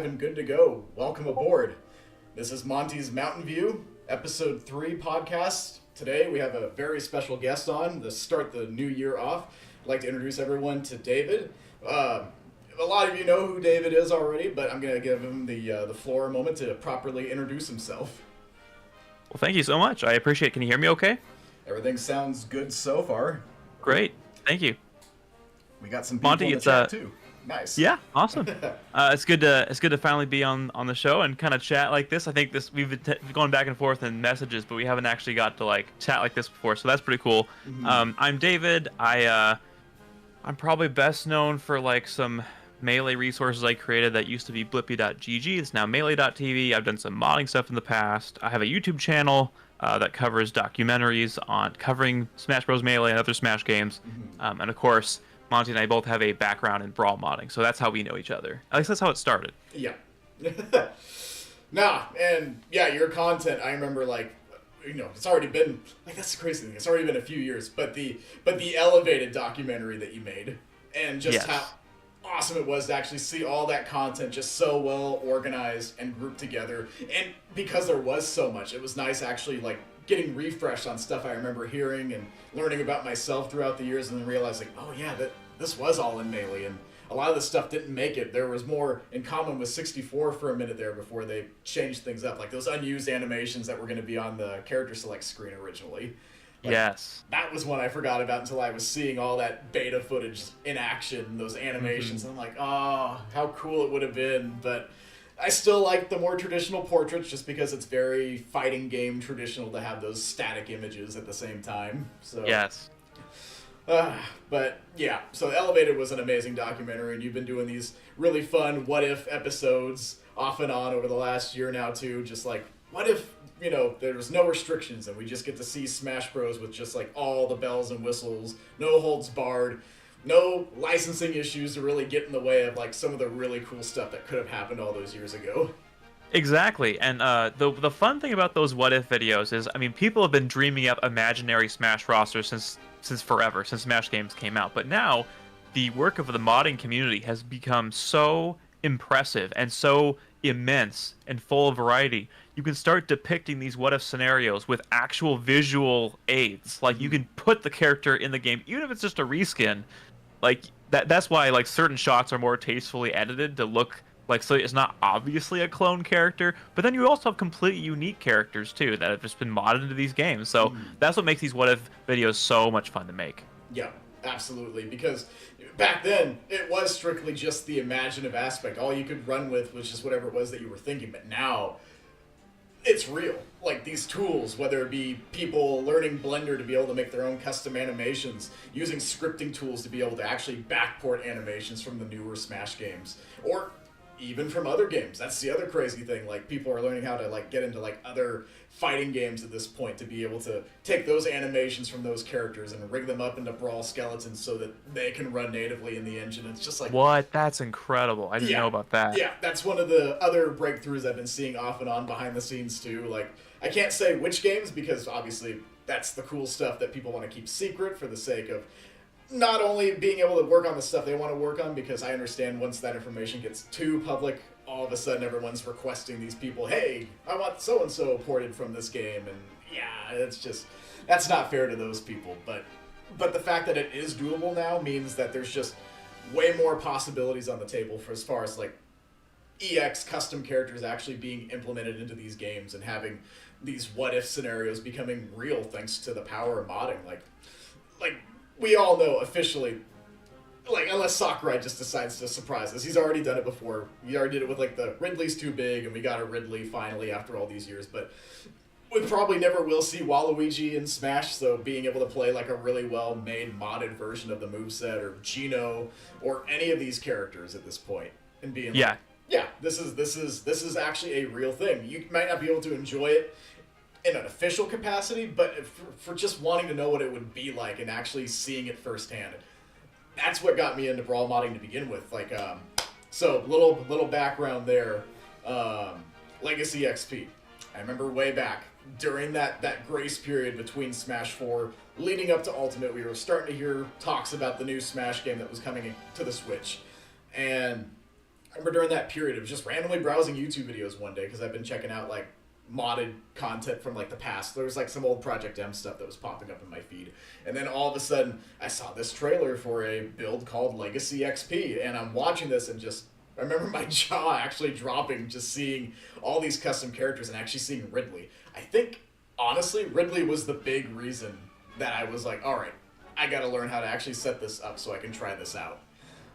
live and good to go. Welcome aboard. This is Monte's Mountainview, episode 3 podcast. Today we have a very special guest on to start the new year off. I'd like to introduce everyone to David. A lot of you know who David is already, but I'm going to give him the floor a moment to properly introduce himself. Well, thank you so much. I appreciate it. Can you hear me okay? Everything sounds good so far. Great. Thank you. We got some people Monte, in the chat too. Nice. Yeah, awesome. It's good to finally be on the show and kind of chat like this. I think we've been going back and forth in messages, but we haven't actually got to like chat like this before, so that's pretty cool. Mm-hmm. I'm David. I'm probably best known for like some Melee resources I created that used to be Blippi.gg. It's now Melee.tv. I've done some modding stuff in the past. I have a YouTube channel that covers documentaries on covering Smash Bros. Melee and other Smash games. Mm-hmm. And of course, Monte and I both have a background in brawl modding, so that's how we know each other. At least that's how it started. Yeah. Your content, I remember, like, you know, it's already been, like, that's the crazy thing, it's already been a few years, but the elevated documentary that you made, and just how awesome it was to actually see all that content just so well organized and grouped together, and because there was so much, it was nice actually, like, getting refreshed on stuff I remember hearing and learning about myself throughout the years, and then realizing, oh yeah, that this was all in Melee, and a lot of the stuff didn't make it. There was more in common with 64 for a minute there before they changed things up, like those unused animations that were going to be on the character select screen originally. Like, yes. That was one I forgot about until I was seeing all that beta footage in action, those animations, and I'm like, oh, how cool it would have been, but I still like the more traditional portraits just because it's very fighting game traditional to have those static images at the same time. So Yes. But yeah, so Elevated was an amazing documentary, and you've been doing these really fun what if episodes off and on over the last year now too. Just like, what if, you know, there's no restrictions and we just get to see Smash Bros with just like all the bells and whistles, no holds barred. No licensing issues to really get in the way of like some of the really cool stuff that could have happened all those years ago. Exactly. And the fun thing about those what if videos is, I mean, people have been dreaming up imaginary Smash rosters since forever, since Smash games came out. But now the work of the modding community has become so impressive and so immense and full of variety. You can start depicting these what if scenarios with actual visual aids. Like, you can put the character in the game, even if it's just a reskin. Like, that's why like certain shots are more tastefully edited to look like, so it's not obviously a clone character, but then you also have completely unique characters too that have just been modded into these games. So that's what makes these what if videos so much fun to make. Yeah, absolutely, because back then it was strictly just the imaginative aspect. All you could run with was just whatever it was that you were thinking, but now it's real. Like, these tools, whether it be people learning Blender to be able to make their own custom animations, using scripting tools to be able to actually backport animations from the newer Smash games, or even from other games. That's the other crazy thing. Like, people are learning how to like get into like other fighting games at this point to be able to take those animations from those characters and rig them up into Brawl skeletons so that they can run natively in the engine. It's just like, what? That's incredible. I didn't know about that. Yeah, that's one of the other breakthroughs I've been seeing off and on behind the scenes too. Like, I can't say which games because obviously that's the cool stuff that people want to keep secret for the sake of not only being able to work on the stuff they want to work on, because I understand once that information gets too public, all of a sudden everyone's requesting these people, hey, I want so-and-so ported from this game, and yeah, it's just, that's not fair to those people, but the fact that it is doable now means that there's just way more possibilities on the table for as far as like EX custom characters actually being implemented into these games and having these what-if scenarios becoming real thanks to the power of modding. Like we all know officially, like, unless Sakurai just decides to surprise us. He's already done it before. He already did it with, like, the Ridley's too big, and we got a Ridley finally after all these years. But we probably never will see Waluigi in Smash, so being able to play, like, a really well-made, modded version of the moveset, or Geno, or any of these characters at this point, and being like, yeah, this is actually a real thing. You might not be able to enjoy it in an official capacity, but for just wanting to know what it would be like and actually seeing it firsthand. That's what got me into brawl modding to begin with. Like, so little background there. Legacy XP. I remember way back during that grace period between Smash 4 leading up to Ultimate, we were starting to hear talks about the new Smash game that was coming to the Switch, and I remember during that period of just randomly browsing YouTube videos one day because I've been checking out like modded content from like the past. There was like some old Project M stuff that was popping up in my feed, and then all of a sudden I saw this trailer for a build called Legacy XP, and I'm watching this and just I remember my jaw actually dropping just seeing all these custom characters and actually seeing Ridley. I think honestly Ridley was the big reason that I was like, all right, I got to learn how to actually set this up so I can try this out.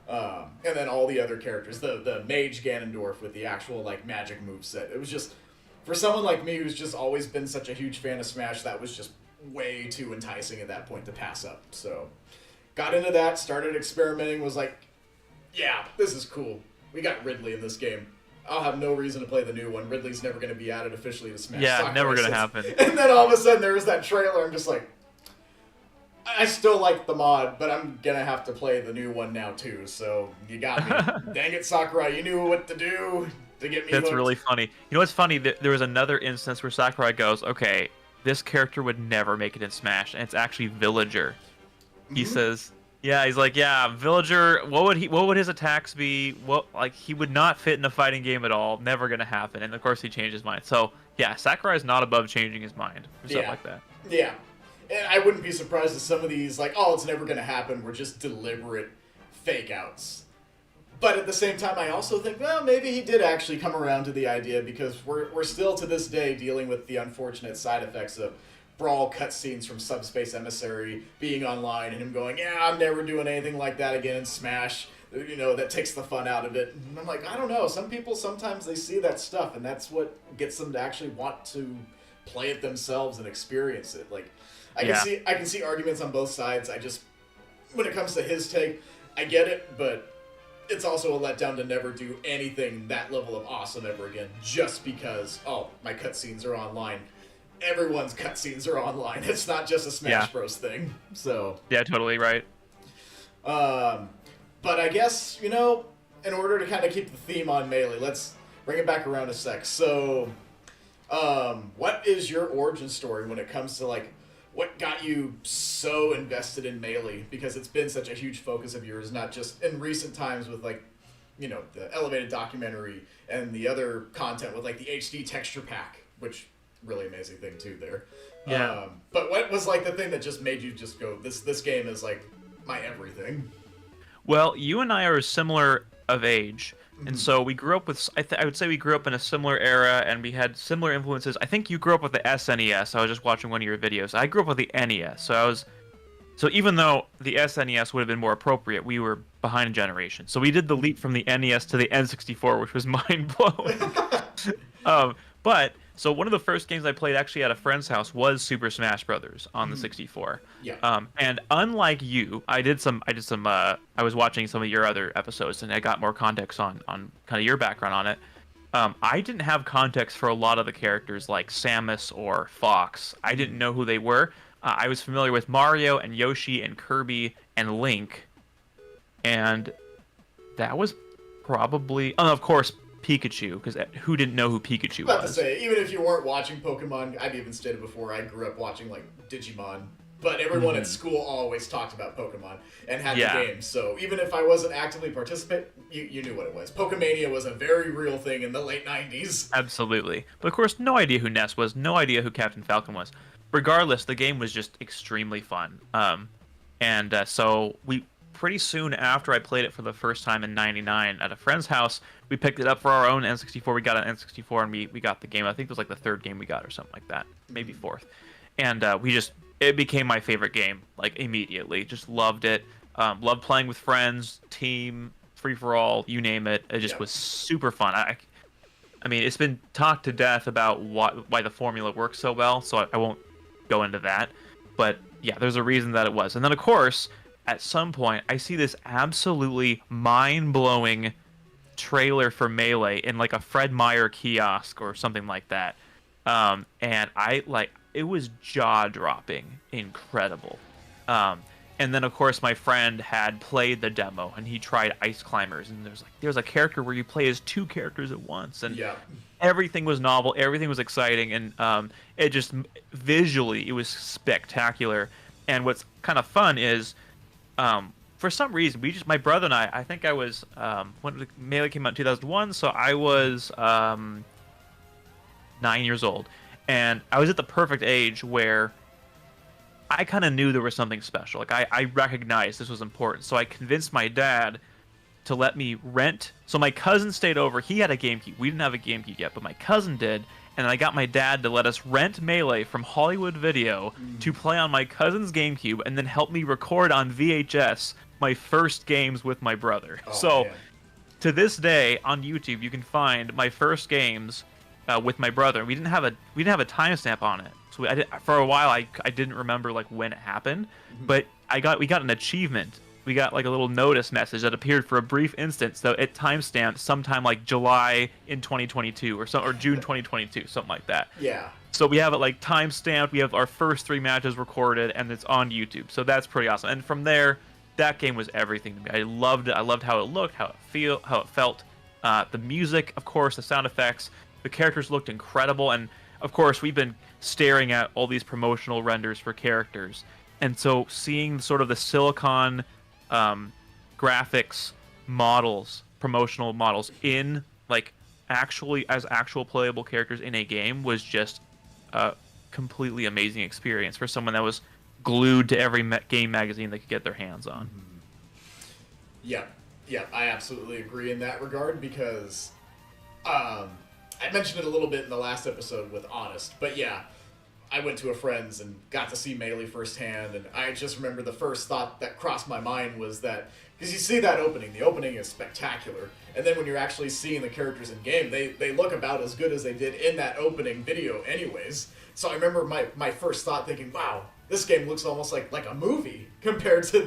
And then all the other characters, the mage Ganondorf with the actual like magic moveset. It was just for someone like me who's just always been such a huge fan of Smash, that was just way too enticing at that point to pass up. So got into that, started experimenting, was like, yeah, this is cool. We got Ridley in this game. I'll have no reason to play the new one. Ridley's never going to be added officially to Smash. Yeah, Sakurai never going says. to happen. And then all of a sudden there was that trailer. I'm just like, I still like the mod, but I'm going to have to play the new one now too. So you got me. Dang it, Sakurai. You knew what to do to get me That's hooked. really funny. You know what's funny? There was another instance where Sakurai goes, okay, this character would never make it in Smash, and it's actually Villager. He says, yeah, he's like, yeah, Villager, what would his attacks be? What, like, he would not fit in a fighting game at all. Never gonna happen. And of course he changed his mind. So yeah, Sakurai's not above changing his mind or stuff like that. Yeah. And I wouldn't be surprised if some of these, like, oh, it's never going to happen, were just deliberate fake outs. But at the same time, I also think, well, maybe he did actually come around to the idea, because we're still to this day dealing with the unfortunate side effects of Brawl cutscenes from Subspace Emissary being online and him going, yeah, I'm never doing anything like that again in Smash. You know, that takes the fun out of it. And I'm like, I don't know. Some people, sometimes they see that stuff, and that's what gets them to actually want to play it themselves and experience it. Like, I can see arguments on both sides. I just, when it comes to his take, I get it, but it's also a letdown to never do anything that level of awesome ever again just because, oh, my cutscenes are online. Everyone's cutscenes are online. It's not just a Smash Bros. Thing. So yeah, totally right. But I guess, you know, in order to kind of keep the theme on Melee, let's bring it back around a sec. So, what is your origin story when it comes to, like, what got you so invested in Melee? Because it's been such a huge focus of yours, not just in recent times with, like, you know, the elevated documentary and the other content with, like, the HD texture pack, which really amazing thing too there. Yeah. But what was, like, the thing that just made you just go, this game is, like, my everything? Well, you and I are similar of age, and so we grew up with. I would say we grew up in a similar era, and we had similar influences. I think you grew up with the SNES. I was just watching one of your videos. I grew up with the NES, so even though the SNES would have been more appropriate, we were behind a generation. So we did the leap from the NES to the N64, which was mind blowing. But so one of the first games I played actually at a friend's house was Super Smash Brothers on the 64. Yeah. And unlike you, I was watching some of your other episodes and I got more context on kind of your background on it. I didn't have context for a lot of the characters like Samus or Fox. I didn't know who they were. I was familiar with Mario and Yoshi and Kirby and Link. And that was probably, of course, Pikachu, because who didn't know who Pikachu About was? to say, even if you weren't watching Pokemon, I've even stated before, I grew up watching, like, Digimon. But everyone at school always talked about Pokemon and had the game. So even if I wasn't actively participating, you knew what it was. Pokemania was a very real thing in the late 90s. Absolutely. But of course, no idea who Ness was, no idea who Captain Falcon was. Regardless, the game was just extremely fun. So we pretty soon after I played it for the first time in '99 at a friend's house, we picked it up for our own N64. We got an N64 and we got the game. I think it was like the third game we got or something like that, maybe fourth. And it became my favorite game, like, immediately. Just loved it. Loved playing with friends, team, free for all, you name it. It just was super fun. I mean, it's been talked to death about why the formula works so well, so I won't go into that. But yeah, there's a reason that it was. And then of course, at some point, I see this absolutely mind-blowing trailer for Melee in like a Fred Meyer kiosk or something like that. And it was jaw-dropping, incredible. And then of course my friend had played the demo and he tried Ice Climbers, and there's a character where you play as two characters at once, and everything was novel, everything was exciting, and it just visually it was spectacular. And what's kind of fun is, for for some reason, my brother and I think I was, when Melee came out in 2001, so I was 9 years old. And I was at the perfect age where I kind of knew there was something special. Like, I recognized this was important. So I convinced my dad to let me rent. So my cousin stayed over. He had a GameCube. We didn't have a GameCube yet, but my cousin did. And I got my dad to let us rent Melee from Hollywood Video to play on my cousin's GameCube and then help me record on VHS my first games with my brother. Oh, So man. to this day on YouTube, you can find my first games with my brother. We didn't have a timestamp on it, so for a while I didn't remember like when it happened, but we got an achievement. We got like a little notice message that appeared for a brief instant, so it timestamped sometime like July in 2022 or June 2022, something like that. Yeah. So we have it like timestamped. We have our first 3 matches recorded, and it's on YouTube. So that's pretty awesome. And from there, that game was everything to me. I loved it. I loved how it looked, how it felt. The music, of course, the sound effects. The characters looked incredible, and of course, we've been staring at all these promotional renders for characters, and so seeing sort of the Silicon graphics models, promotional models in like actual playable characters in a game was just a completely amazing experience for someone that was glued to every game magazine they could get their hands on. Yeah, I absolutely agree in that regard because I mentioned it a little bit in the last episode with Honest, but yeah, I went to a friend's and got to see Melee firsthand, and I just remember the first thought that crossed my mind was that, because you see that opening, the opening is spectacular, and then when you're actually seeing the characters in game, they look about as good as they did in that opening video anyways. So I remember my first thought thinking, wow, this game looks almost like a movie compared to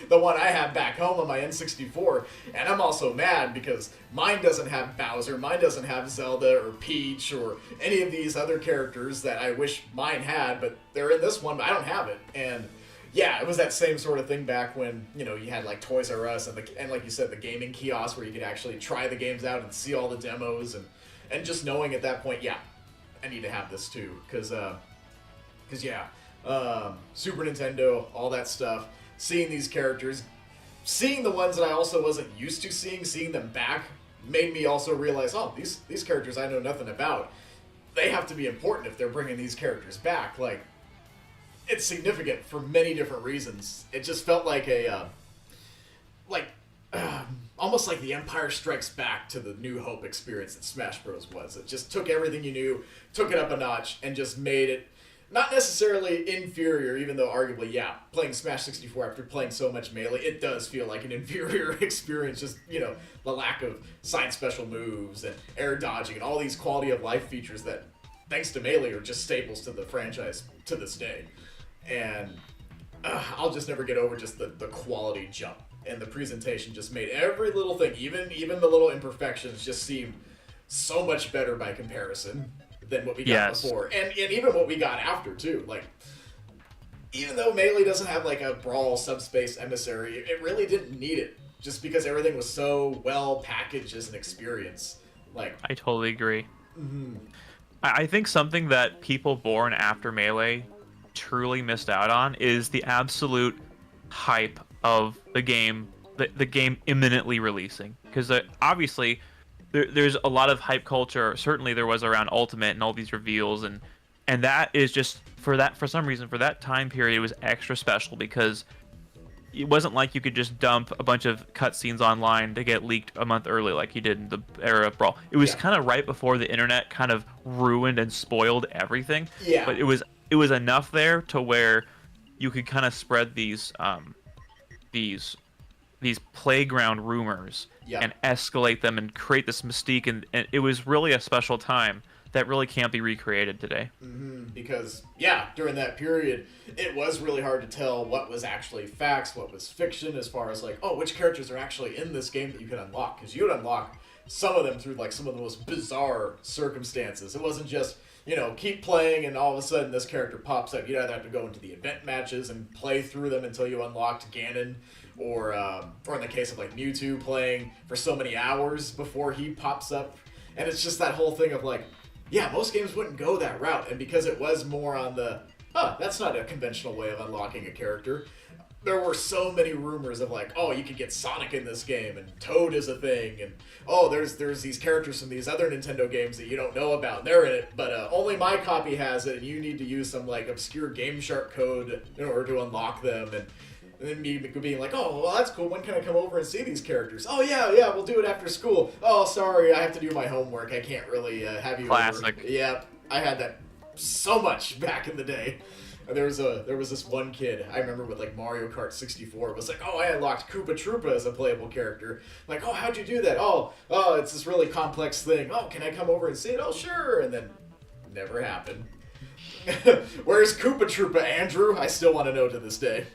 the one I have back home on my N64. And I'm also mad because mine doesn't have Bowser, mine doesn't have Zelda or Peach or any of these other characters that I wish mine had, but they're in this one, but I don't have it. And yeah, it was that same sort of thing back when, you know, you had like Toys R Us and like you said, the gaming kiosk where you could actually try the games out and see all the demos and just knowing at that point, yeah, I need to have this too, because yeah, Super Nintendo, all that stuff, seeing these characters, seeing the ones that I also wasn't used to seeing them back, made me also realize, oh, these characters I know nothing about, they have to be important if they're bringing these characters back. Like, it's significant for many different reasons. It just felt like almost like the Empire Strikes Back to the New Hope experience that Smash Bros. Was. It just took everything you knew, took it up a notch, and just made it not necessarily inferior, even though arguably, yeah, playing Smash 64 after playing so much Melee, it does feel like an inferior experience. Just, you know, the lack of side special moves and air dodging and all these quality of life features that, thanks to Melee, are just staples to the franchise to this day. And I'll just never get over just the quality jump. And the presentation just made every little thing, even the little imperfections, just seem so much better by comparison than what we got before. And even what we got after, too. Like, even though Melee doesn't have, like, a Brawl Subspace Emissary, it really didn't need it. Just because everything was so well packaged as an experience. Like, I totally agree. I think something that people born after Melee truly missed out on is the absolute hype of the game, the game imminently releasing. Because obviously, there's a lot of hype culture. Certainly, there was around Ultimate and all these reveals, and that is just for some reason for that time period it was extra special because it wasn't like you could just dump a bunch of cutscenes online to get leaked a month early like you did in the era of Brawl. It was kind of right before the internet kind of ruined and spoiled everything. Yeah. But it was enough there to where you could kind of spread these playground rumors and escalate them and create this mystique, and it was really a special time that really can't be recreated today. Because, yeah, during that period, it was really hard to tell what was actually facts, what was fiction, as far as like, oh, which characters are actually in this game that you could unlock. Because you would unlock some of them through like some of the most bizarre circumstances. It wasn't just, you know, keep playing and all of a sudden this character pops up. You'd either have to go into the event matches and play through them until you unlocked Ganon, or in the case of like Mewtwo, playing for so many hours before he pops up. And it's just that whole thing of like, yeah, most games wouldn't go that route. And because it was more on the, that's not a conventional way of unlocking a character, there were so many rumors of like, oh, you could get Sonic in this game, and Toad is a thing, and oh, there's these characters from these other Nintendo games that you don't know about, and they're in it, but only my copy has it, and you need to use some like obscure Game Shark code in order to unlock them, and then me being like, oh, well, that's cool. When can I come over and see these characters? Oh, yeah, we'll do it after school. Oh, sorry, I have to do my homework. I can't really have you Classic. over. Yeah, I had that so much back in the day. There was this one kid I remember with like Mario Kart 64. It was like, oh, I unlocked Koopa Troopa as a playable character. I'm like, oh, how'd you do that? Oh, it's this really complex thing. Oh, can I come over and see it? Oh, sure. And then never happened. Where's Koopa Troopa, Andrew? I still want to know to this day.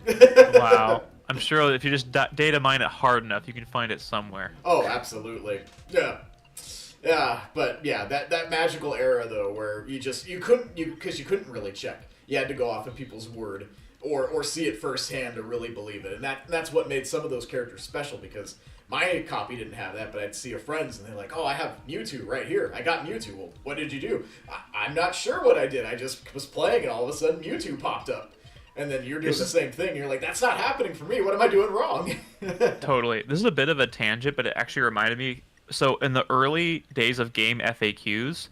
Wow. I'm sure if you just data mine it hard enough, you can find it somewhere. Oh, absolutely. Yeah, but yeah, that magical era though, where you couldn't really check. You had to go off of people's word or see it firsthand to really believe it, and that's what made some of those characters special, because my copy didn't have that, but I'd see a friend's and they're like, oh, I have Mewtwo right here. I got Mewtwo. Well, what did you do? I'm not sure what I did. I just was playing and all of a sudden Mewtwo popped up. And then you're doing the same thing. You're like, that's not happening for me. What am I doing wrong? Totally. This is a bit of a tangent, but it actually reminded me. So in the early days of game FAQs,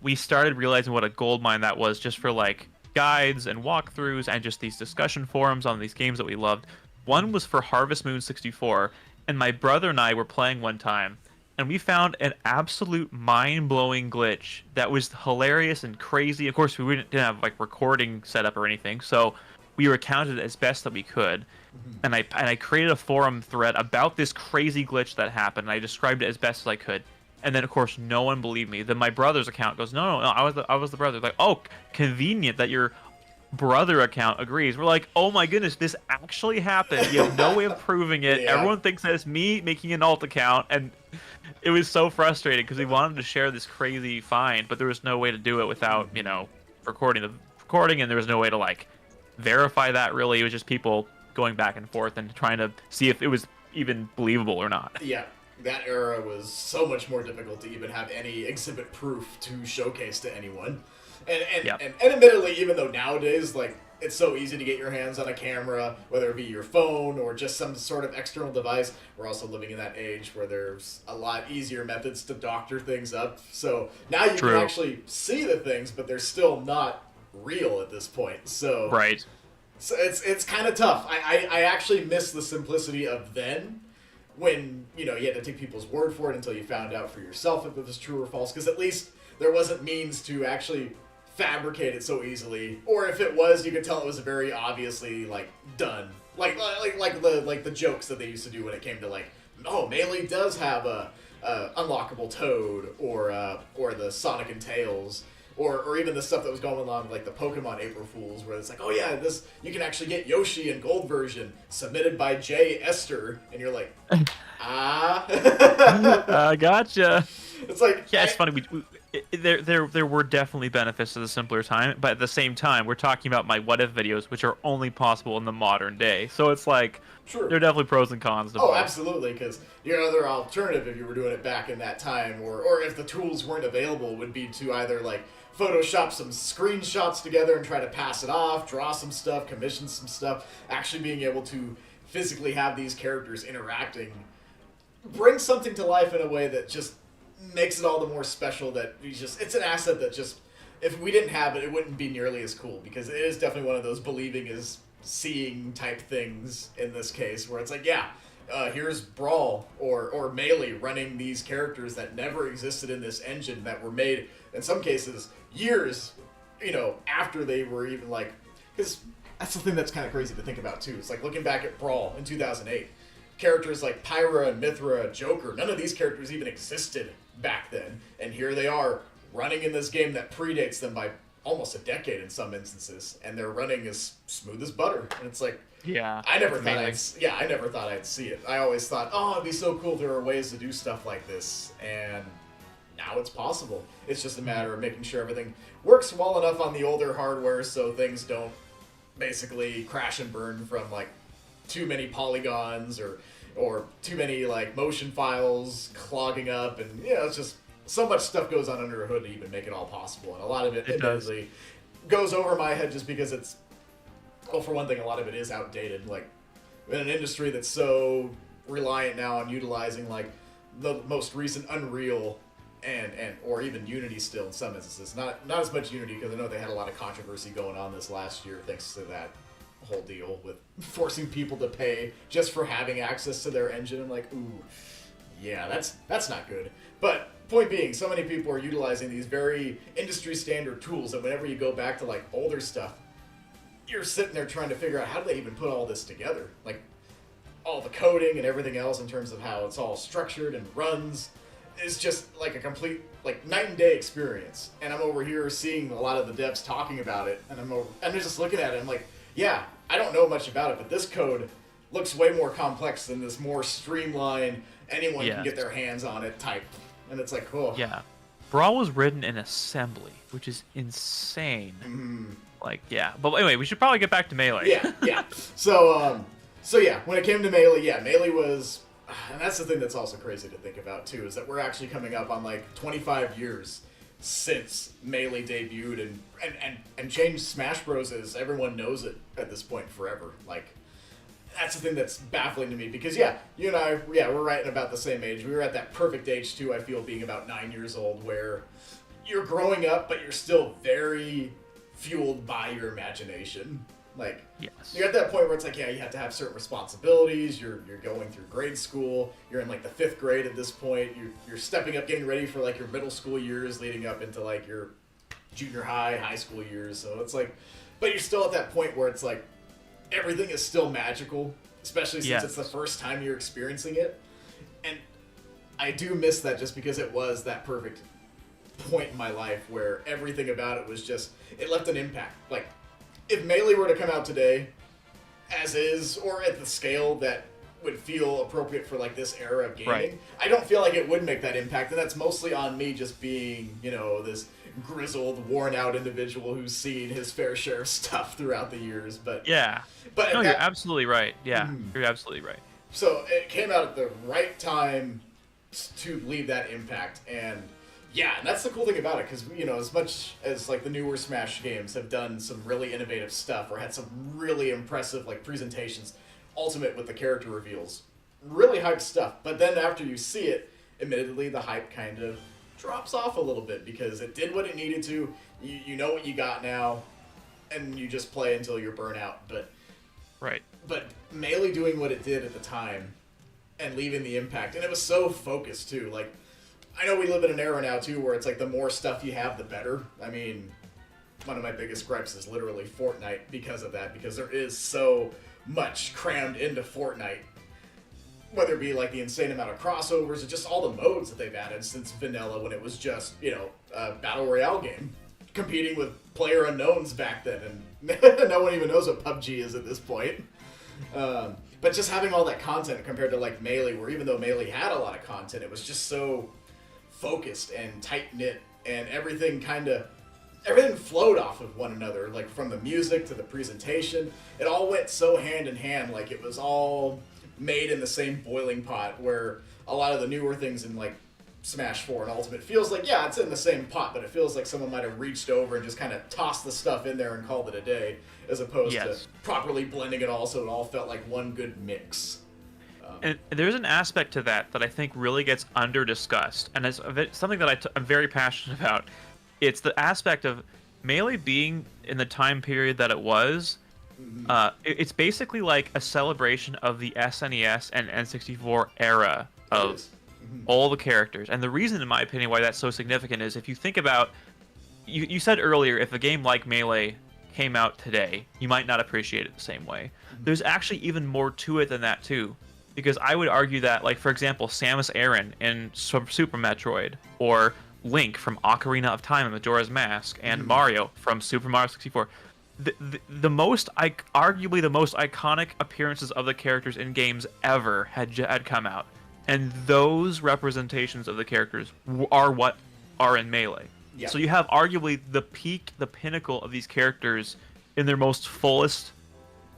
we started realizing what a goldmine that was just for like guides and walkthroughs and just these discussion forums on these games that we loved. One was for Harvest Moon 64, and my brother and I were playing one time, and we found an absolute mind-blowing glitch that was hilarious and crazy. Of course, we didn't have like recording set up or anything, so we recounted it as best that we could. And I created a forum thread about this crazy glitch that happened, and I described it as best as I could. And then, of course, no one believed me. Then my brother's account goes, no, I was the brother. Like, oh, convenient that your brother account agrees. We're like, oh my goodness, this actually happened. You have no way of proving it. Yeah. Everyone thinks that it's me making an alt account, and it was so frustrating because we wanted to share this crazy find, but there was no way to do it without, recording, and there was no way to like verify that. Really, it was just people going back and forth and trying to see if it was even believable or not. Yeah, that era was so much more difficult to even have any exhibit proof to showcase to anyone. And admittedly, even though nowadays, like, it's so easy to get your hands on a camera, whether it be your phone or just some sort of external device, we're also living in that age where there's a lot easier methods to doctor things up. So now you True. can actually see the things, but they're still not real at this point. So Right. So it's kind of tough. I actually miss the simplicity of then, when you had to take people's word for it until you found out for yourself if it was true or false. Because at least there wasn't means to actually fabricate it so easily, or if it was, you could tell it was very obviously like done, like the jokes that they used to do when it came to like, oh, Melee does have a unlockable Toad, or the Sonic and Tails, or even the stuff that was going along like the Pokemon April Fools, where it's like, oh yeah, this you can actually get Yoshi in gold version submitted by J. Esther, and you're like, Gotcha. It's like, Yeah, it's funny. There were definitely benefits to the simpler time, but at the same time, we're talking about my what if videos, which are only possible in the modern day. So it's like, Sure. there are definitely pros and cons to Oh, both. absolutely, because your other alternative, if you were doing it back in that time, or if the tools weren't available, would be to either like Photoshop some screenshots together and try to pass it off, draw some stuff, commission some stuff. Actually being able to physically have these characters interacting brings something to life in a way that just makes it all the more special. That it's an asset that just, if we didn't have it, it wouldn't be nearly as cool, because it is definitely one of those believing is seeing type things in this case, where it's like, here's Brawl or Melee running these characters that never existed in this engine, that were made in some cases years after they were even like, because that's the thing that's kind of crazy to think about too. It's like looking back at Brawl in 2008, characters like Pyra and Mithra, Joker, none of these characters even existed back then, and here they are running in this game that predates them by almost a decade in some instances, and they're running as smooth as butter. And it's like, Yeah. I never it's thought amazing. I never thought I'd see it. I always thought, oh, it'd be so cool if there were ways to do stuff like this, and now it's possible. It's just a matter of making sure everything works well enough on the older hardware so things don't basically crash and burn from like too many polygons or too many like motion files clogging up, and it's just so much stuff goes on under a hood to even make it all possible, and a lot of it It does. admittedly goes over my head just because it's well, for one thing, a lot of it is outdated. Like, in an industry that's so reliant now on utilizing, like, the most recent Unreal and or even Unity still in some instances. Not as much Unity, because I know they had a lot of controversy going on this last year thanks to that whole deal with forcing people to pay just for having access to their engine. I'm like, ooh, yeah, that's not good. But point being, so many people are utilizing these very industry standard tools that whenever you go back to like older stuff, you're sitting there trying to figure out how do they even put all this together? Like all the coding and everything else in terms of how it's all structured and runs is just like a complete like night and day experience. And I'm over here seeing a lot of the devs talking about it, and I'm just looking at it. I'm like, yeah, I don't know much about it, but this code looks way more complex than this more streamlined, anyone can get their hands on it type. And it's like, cool. Yeah. Brawl was written in assembly, which is insane. Like, yeah. But anyway, we should probably get back to Melee. Yeah. So yeah, when it came to Melee, Melee was, and that's the thing that's also crazy to think about too, is that we're actually coming up on like 25 years since Melee debuted and changed Smash Bros. As everyone knows it at this point forever. Like, that's the thing that's baffling to me, because you and I, we're right in about the same age. We were at that perfect age too, I feel, being about 9 years old, where you're growing up, but you're still very fueled by your imagination. Like, you're at that point where it's like, you have to have certain responsibilities. You're going through grade school. You're in like the 5th grade at this point. You're stepping up, getting ready for like your middle school years, leading up into like your junior high school years. So it's like, but you're still at that point where it's like everything is still magical, especially since it's the first time you're experiencing it. And I do miss that, just because it was that perfect point in my life where everything about it was just, it left an impact. Like, if Melee were to come out today, as is, or at the scale that would feel appropriate for like this era of gaming, I don't feel like it would make that impact, and that's mostly on me just being, this grizzled, worn-out individual who's seen his fair share of stuff throughout the years. But no, you're absolutely right. Yeah, you're absolutely right. So it came out at the right time to leave that impact, and and that's the cool thing about it, because as much as like the newer Smash games have done some really innovative stuff or had some really impressive like presentations, Ultimate with the character reveals, really hyped stuff. But then after you see it, admittedly the hype kind of drops off a little bit, because it did what it needed to. You know what you got now, and you just play until you're burnt out. But Melee doing what it did at the time and leaving the impact, and it was so focused too. Like, I know we live in an era now too where it's like the more stuff you have, the better. I mean, one of my biggest gripes is literally Fortnite because of that, because there is so much crammed into Fortnite. Whether it be like the insane amount of crossovers or just all the modes that they've added since vanilla, when it was just, a battle royale game competing with player unknowns back then, and no one even knows what PUBG is at this point. But just having all that content compared to like Melee, where even though Melee had a lot of content, it was just so focused and tight-knit, and everything flowed off of one another, like from the music to the presentation. It all went so hand in hand, like it was all made in the same boiling pot, where a lot of the newer things in like Smash 4 and Ultimate feels like, it's in the same pot, but it feels like someone might have reached over and just kind of tossed the stuff in there and called it a day, as opposed to properly blending it all so it all felt like one good mix. And there's an aspect to that I think really gets under-discussed, and it's something that I'm very passionate about. It's the aspect of Melee being in the time period that it was. It's basically like a celebration of the SNES and N64 era of all the characters. And the reason, in my opinion, why that's so significant is, if you think about, you said earlier, if a game like Melee came out today, you might not appreciate it the same way. There's actually even more to it than that too. Because I would argue that, like, for example, Samus Aran in Super Metroid, or Link from Ocarina of Time and Majora's Mask, and Mario from Super Mario 64, arguably the most iconic appearances of the characters in games ever had come out. And those representations of the characters are what are in Melee. Yeah. So you have arguably the peak, the pinnacle of these characters in their most fullest,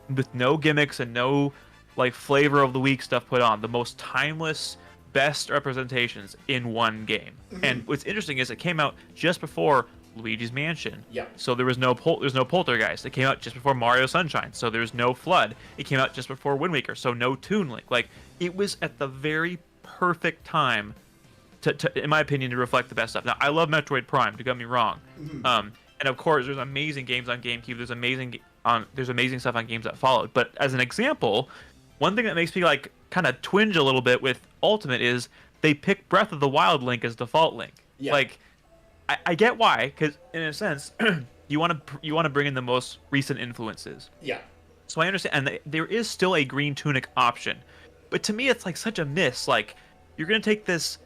with no gimmicks and no like flavor of the week stuff put on, the most timeless, best representations in one game. And what's interesting is it came out just before Luigi's Mansion. Yeah. So there's no Poltergeist. It came out just before Mario Sunshine. So there's no Flood. It came out just before Wind Waker. So no Toon Link. Like, it was at the very perfect time to in my opinion, to reflect the best stuff. Now, I love Metroid Prime. Don't get me wrong. And of course, there's amazing games on GameCube. There's amazing stuff on games that followed. But as an example, one thing that makes me like kind of twinge a little bit with Ultimate is they picked Breath of the Wild Link as default Link. Yeah. Like, I get why, because in a sense, you want to bring in the most recent influences. Yeah. So I understand, and there is still a green tunic option, but to me, it's like such a miss. Like, you're gonna take this.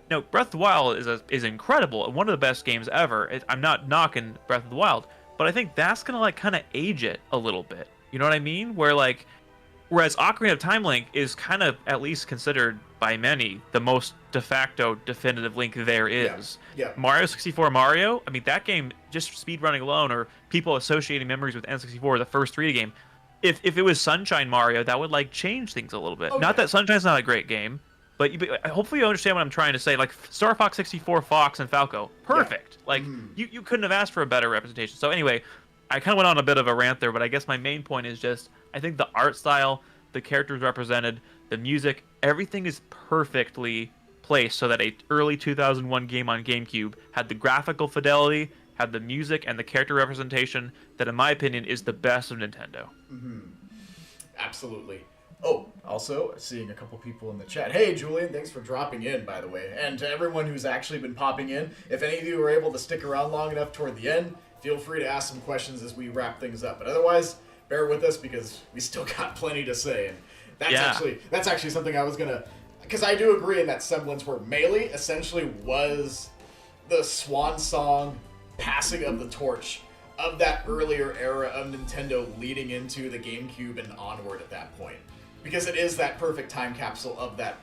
You know, Breath of the Wild is incredible, one of the best games ever. I'm not knocking Breath of the Wild, but I think that's gonna like kind of age it a little bit. You know what I mean? Whereas Ocarina of Time Link is kind of at least considered by many the most de facto definitive Link there is. Yeah. Mario 64 Mario, I mean, that game, just speedrunning alone, or people associating memories with N64, the first 3D game, if it was Sunshine Mario, that would like change things a little bit. Okay. Not that Sunshine's not a great game, but hopefully you understand what I'm trying to say. Like Star Fox 64, Fox, and Falco, perfect. Yeah. Like you couldn't have asked for a better representation. So anyway, I kind of went on a bit of a rant there, but I guess my main point is just I think the art style, the characters represented, the music, everything is perfectly placed so that a early 2001 game on GameCube had the graphical fidelity, had the music, and the character representation that, in my opinion, is the best of Nintendo. Absolutely. Oh, also, seeing a couple people in the chat. Hey, Julian, thanks for dropping in, by the way. And to everyone who's actually been popping in, if any of you are able to stick around long enough toward the end, feel free to ask some questions as we wrap things up. But otherwise, bear with us because we still got plenty to say. And that's actually something I was going to... Because I do agree in that semblance where Melee essentially was the swan song passing of the torch of that earlier era of Nintendo leading into the GameCube and onward at that point. Because it is that perfect time capsule of that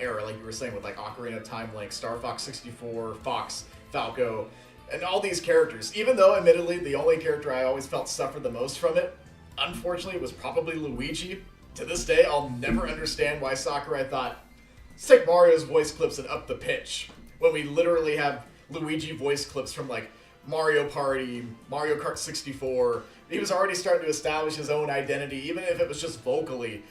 era, like you were saying with like Ocarina of Time Link, Star Fox 64, Fox, Falco, and all these characters. Even though, admittedly, the only character I always felt suffered the most from it, unfortunately, was probably Luigi. To this day, I'll never understand why Sakurai thought, let's take Mario's voice clips and up the pitch, when we literally have Luigi voice clips from like Mario Party, Mario Kart 64. He was already starting to establish his own identity, even if it was just vocally.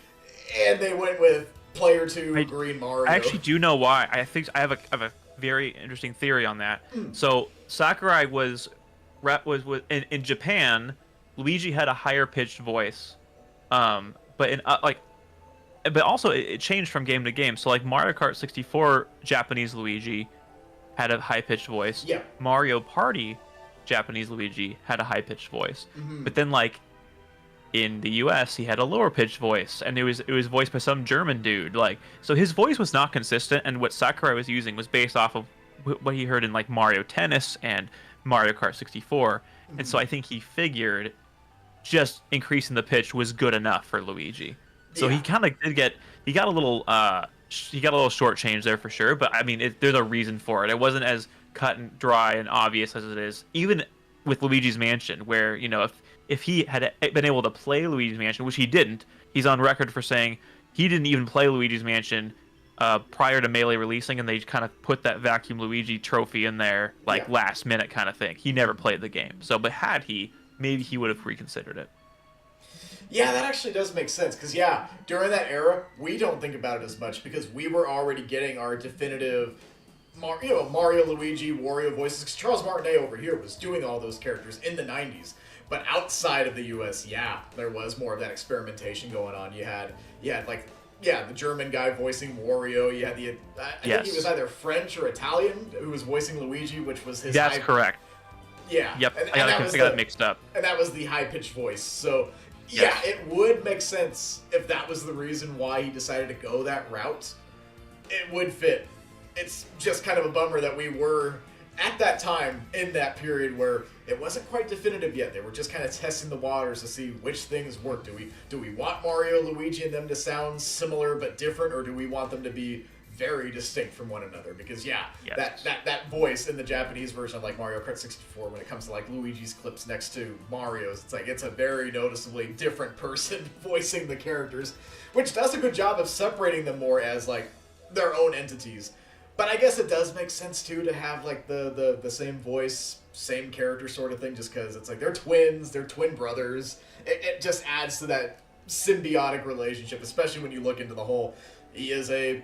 And they went with Player 2, Green Mario. I actually do know why. I think I have a very interesting theory on that. So Sakurai was in Japan, Luigi had a higher pitched voice, but also it changed from game to game. So like Mario Kart 64 Japanese Luigi had a high pitched voice. Yeah. Mario Party Japanese Luigi had a high pitched voice. But then like in the US he had a lower pitched voice, and it was voiced by some German dude. Like, so his voice was not consistent, and what Sakurai was using was based off of what he heard in like Mario Tennis and Mario Kart 64. And so I think he figured just increasing the pitch was good enough for Luigi. So he kind of he got a little shortchanged there for sure, but I mean there's a reason for it. It wasn't as cut and dry and obvious as it is even with Luigi's Mansion, where, you know, if he had been able to play Luigi's Mansion, which he didn't, he's on record for saying he didn't even play Luigi's Mansion prior to Melee releasing, and they kind of put that Vacuum Luigi trophy in there like last minute kind of thing. He never played the game. So, but had he, maybe he would have reconsidered it. Yeah, that actually does make sense, because during that era, we don't think about it as much because we were already getting our definitive Mario, Luigi, Wario voices. Because Charles Martinet over here was doing all those characters in the 90s. But outside of the US, there was more of that experimentation going on. You had the German guy voicing Wario. You had I think he was either French or Italian who was voicing Luigi, which was his... That's correct. Yeah. Yep, I got it mixed up. And that was the high-pitched voice. So, it would make sense if that was the reason why he decided to go that route. It would fit. It's just kind of a bummer that we were, at that time, in that period where it wasn't quite definitive yet. They were just kind of testing the waters to see which things work. Do we want Mario, Luigi, and them to sound similar but different, or do we want them to be very distinct from one another? Because that voice in the Japanese version of like Mario Kart 64, when it comes to like Luigi's clips next to Mario's, it's a very noticeably different person voicing the characters, which does a good job of separating them more as like their own entities. But I guess it does make sense too to have like the same voice, same character sort of thing, just because it's like they're twins, they're twin brothers. It just adds to that symbiotic relationship, especially when you look into the whole. He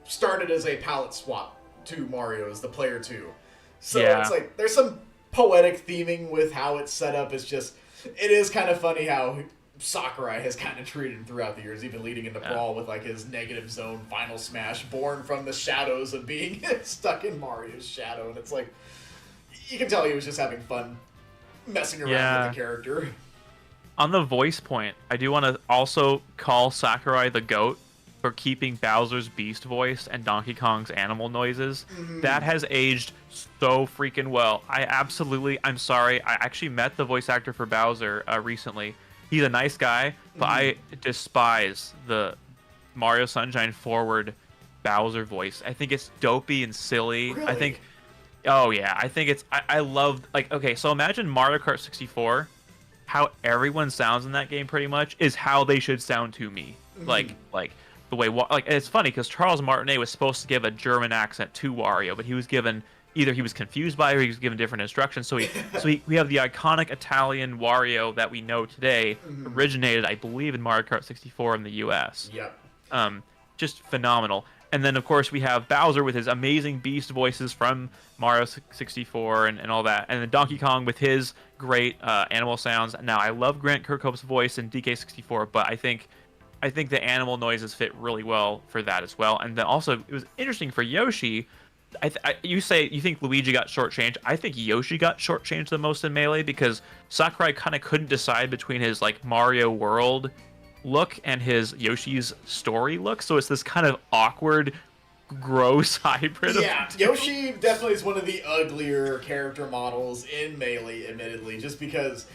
started as a palette swap to Mario as the player 2. So it's like there's some poetic theming with how it's set up. It's just it is kind of funny how Sakurai has kind of treated him throughout the years, even leading into Brawl with like his negative zone final smash born from the shadows of being stuck in Mario's shadow. And it's like, you can tell he was just having fun messing around with the character. On the voice point, I do want to also call Sakurai the GOAT for keeping Bowser's beast voice and Donkey Kong's animal noises. That has aged so freaking well. I'm sorry, I actually met the voice actor for Bowser recently. He's a nice guy, but I despise the Mario Sunshine forward Bowser voice. I think it's dopey and silly. Really? I think I love, like, okay, so imagine Mario Kart 64. How everyone sounds in that game pretty much is how they should sound to me. Like the way, like, it's funny because Charles Martinet was supposed to give a German accent to Wario, but he was given either he was confused by it or he was given different instructions. So we have the iconic Italian Wario that we know today originated, I believe, in Mario Kart 64 in the U.S. Yep. Just phenomenal. And then, of course, we have Bowser with his amazing beast voices from Mario 64 and all that. And then Donkey Kong with his great animal sounds. Now, I love Grant Kirkhope's voice in DK64, but I think the animal noises fit really well for that as well. And then also, it was interesting for Yoshi. You think Luigi got shortchanged. I think Yoshi got shortchanged the most in Melee because Sakurai kind of couldn't decide between his like Mario World look and his Yoshi's story look. So it's this kind of awkward, gross hybrid. Yeah, Yoshi definitely is one of the uglier character models in Melee, admittedly, just because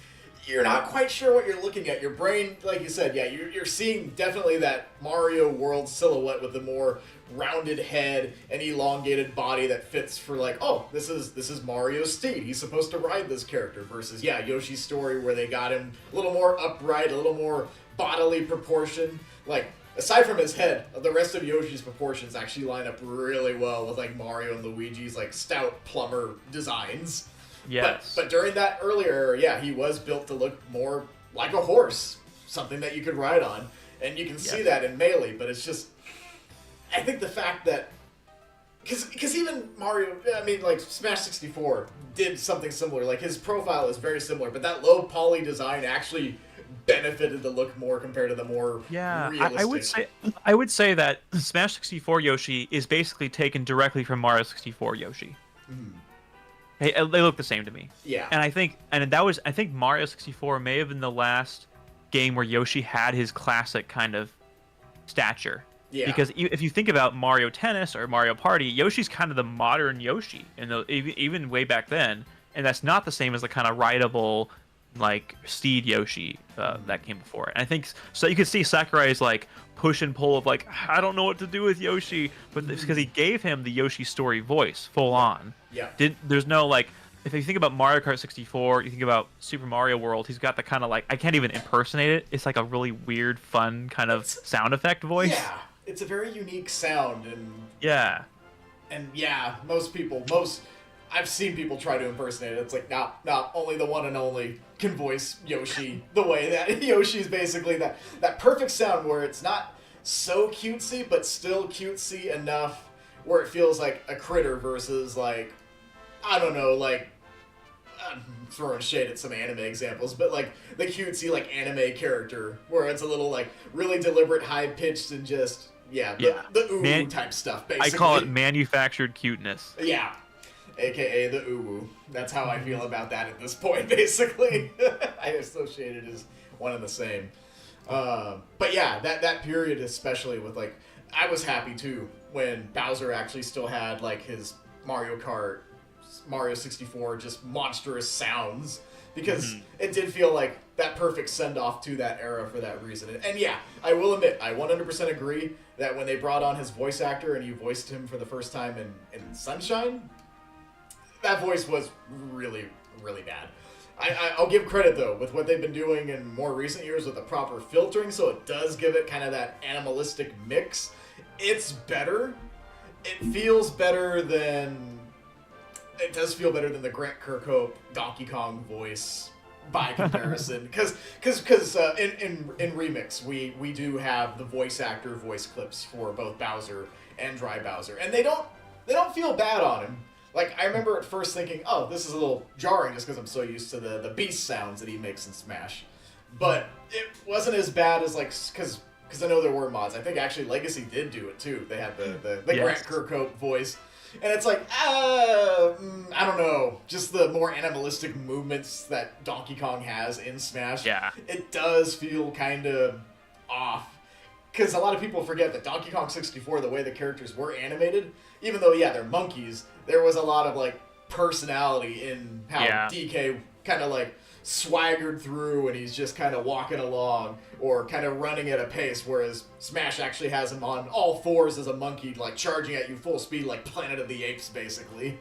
you're not quite sure what you're looking at. Your brain, like you said, yeah, you're seeing definitely that Mario World silhouette with the more rounded head and elongated body that fits for like, oh, this is Mario's steed. He's supposed to ride this character versus, yeah, Yoshi's story where they got him a little more upright, a little more bodily proportion. Like, aside from his head, the rest of Yoshi's proportions actually line up really well with like Mario and Luigi's like stout plumber designs. Yes. But during that earlier era, yeah, he was built to look more like a horse, something that you could ride on. And you can see that in Melee, but it's just, I think the fact that, because even Mario, I mean, like, Smash 64 did something similar. Like, his profile is very similar, but that low poly design actually benefited the look more compared to the more realistic. I would say that Smash 64 Yoshi is basically taken directly from Mario 64 Yoshi. They look the same to me. Yeah. And I think Mario 64 may have been the last game where Yoshi had his classic kind of stature. Yeah. Because if you think about Mario Tennis or Mario Party, Yoshi's kind of the modern Yoshi, and even way back then, and that's not the same as the kind of rideable, like, steed Yoshi that came before it. And I think so. You could see Sakurai's like push and pull of like, I don't know what to do with Yoshi, but it's because he gave him the Yoshi story voice full on. Yeah. There's no like. If you think about Mario Kart 64, you think about Super Mario World, he's got the kind of like, I can't even impersonate it. It's like a really weird, fun kind of sound effect voice. Yeah, it's a very unique sound, and yeah, I've seen people try to impersonate it. It's like, not only the one and only can voice Yoshi the way that Yoshi's basically that perfect sound where it's not so cutesy, but still cutesy enough where it feels like a critter versus like, I don't know, like, I'm throwing shade at some anime examples, but like the cutesy like anime character where it's a little like really deliberate, high pitched, and just the ooh type stuff. Basically, I call it manufactured cuteness. Yeah, aka the ooh. That's how I feel about that at this point. Basically, I associate it as one and the same. But yeah, that period especially with like, I was happy too when Bowser actually still had like his Mario 64 just monstrous sounds, because it did feel like that perfect send-off to that era for that reason. And yeah, I will admit, I 100% agree that when they brought on his voice actor and you voiced him for the first time in Sunshine, that voice was really, really bad. I'll give credit, though, with what they've been doing in more recent years with the proper filtering, so it does give it kind of that animalistic mix. It's better. it feels better than it does feel better than the Grant Kirkhope Donkey Kong voice by comparison, because in Remix we do have the voice actor voice clips for both Bowser and Dry Bowser, and they don't feel bad on him. Like, I remember at first thinking, oh, this is a little jarring just because I'm so used to the beast sounds that he makes in Smash, but it wasn't as bad as, like, because I know there were mods. I think actually Legacy did do it too. They had the Yes. Grant Kirkhope voice. And it's like, I don't know, just the more animalistic movements that Donkey Kong has in Smash, Yeah. it does feel kind of off. Because a lot of people forget that Donkey Kong 64, the way the characters were animated, even though, yeah, they're monkeys, there was a lot of, like, personality in how DK kind of, like, swaggered through and he's just kind of walking along or kind of running at a pace, whereas Smash actually has him on all fours as a monkey, like charging at you full speed like Planet of the Apes, basically.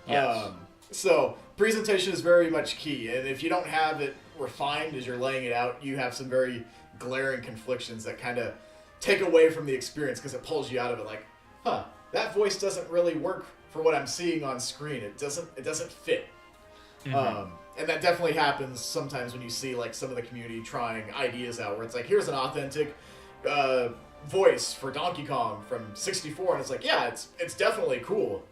Yes. So presentation is very much key, and if you don't have it refined as you're laying it out, you have some very glaring conflictions that kind of take away from the experience because it pulls you out of it, like, that voice doesn't really work for what I'm seeing on screen. It doesn't fit. Mm-hmm. And that definitely happens sometimes when you see, like, some of the community trying ideas out where it's like, here's an authentic voice for Donkey Kong from 64, and it's like, yeah, it's definitely cool,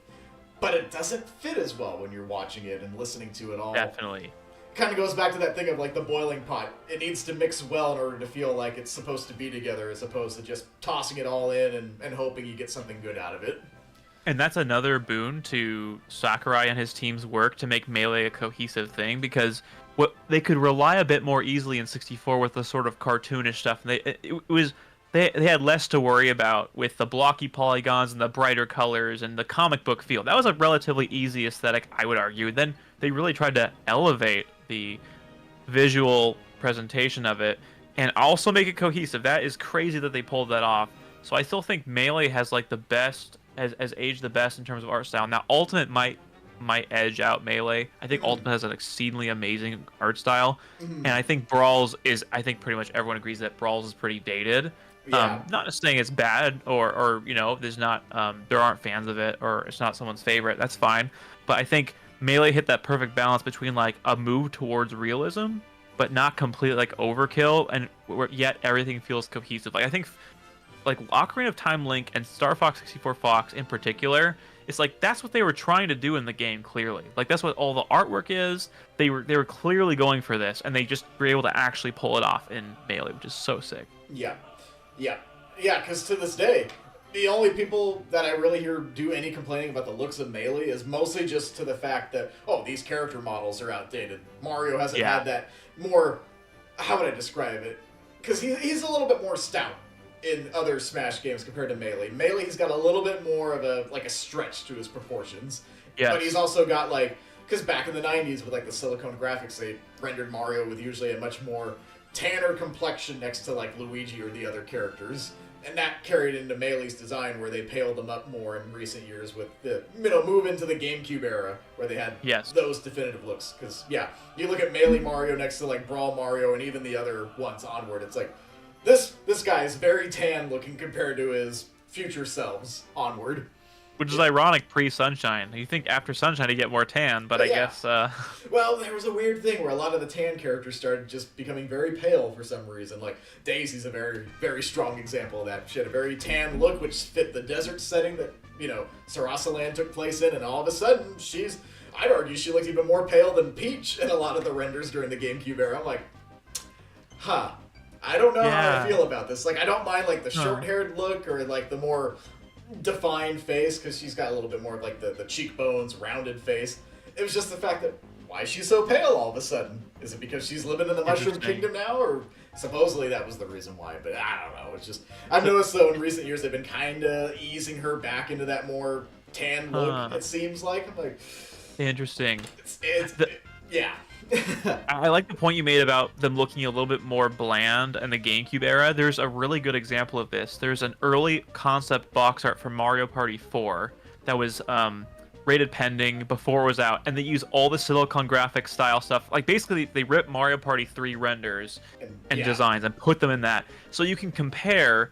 but it doesn't fit as well when you're watching it and listening to it all. Definitely. Kind of goes back to that thing of, like, the boiling pot. It needs to mix well in order to feel like it's supposed to be together, as opposed to just tossing it all in and hoping you get something good out of it. And that's another boon to Sakurai and his team's work to make Melee a cohesive thing, because what they could rely a bit more easily in 64 with the sort of cartoonish stuff. They had less to worry about with the blocky polygons and the brighter colors and the comic book feel. That was a relatively easy aesthetic, I would argue. Then they really tried to elevate the visual presentation of it and also make it cohesive. That is crazy that they pulled that off. So I still think Melee has like the best, has aged the best in terms of art style. Now Ultimate might edge out Melee. I think Ultimate has an exceedingly amazing art style, and I think Brawls is. I think pretty much everyone agrees that Brawls is pretty dated. Yeah. Not saying it's bad or you know there's not there aren't fans of it or it's not someone's favorite. That's fine, but I think Melee hit that perfect balance between like a move towards realism, but not completely like overkill, and yet everything feels cohesive. Like I think like Ocarina of Time Link and Star Fox 64 Fox in particular, it's like that's what they were trying to do in the game, clearly. Like that's what all the artwork is. They were clearly going for this, and they just were able to actually pull it off in Melee, which is so sick. Yeah, because to this day, the only people that I really hear do any complaining about the looks of Melee is mostly just to the fact that, oh, these character models are outdated. Mario hasn't had that more, how would I describe it? Because he's a little bit more stout in other Smash games compared to Melee. Melee, he's got a little bit more of a stretch to his proportions. Yes. But he's also got, like, because back in the 90s with, like, the silicone graphics, they rendered Mario with usually a much more tanner complexion next to, like, Luigi or the other characters. And that carried into Melee's design, where they paled them up more in recent years with the, move into the GameCube era, where they had those definitive looks. Because, yeah, you look at Melee Mario next to, like, Brawl Mario and even the other ones onward, it's like, this guy is very tan looking compared to his future selves onward. Which is ironic pre-Sunshine. You think after Sunshine you get more tan, but I guess... Well, there was a weird thing where a lot of the tan characters started just becoming very pale for some reason. Like, Daisy's a very, very strong example of that. She had a very tan look, which fit the desert setting that, Sarasa Land took place in, and all of a sudden, I'd argue she looked even more pale than Peach in a lot of the renders during the GameCube era. I'm like, I don't know how I feel about this. Like, I don't mind, like, the short-haired look or, like, the more defined face, because she's got a little bit more of, like, the cheekbones, rounded face. It was just the fact that, why is she so pale all of a sudden? Is it because she's living in the Mushroom Kingdom now? Or supposedly that was the reason why, but I don't know. It's just, I've noticed, though, in recent years, they've been kind of easing her back into that more tan look, it seems like. I'm like... Interesting. Yeah. I like the point you made about them looking a little bit more bland in the GameCube era. There's a really good example of this. There's an early concept box art for Mario Party 4 that was rated pending before it was out, and they use all the silicon graphics style stuff. Like, basically, they ripped Mario Party 3 renders and designs and put them in that. So you can compare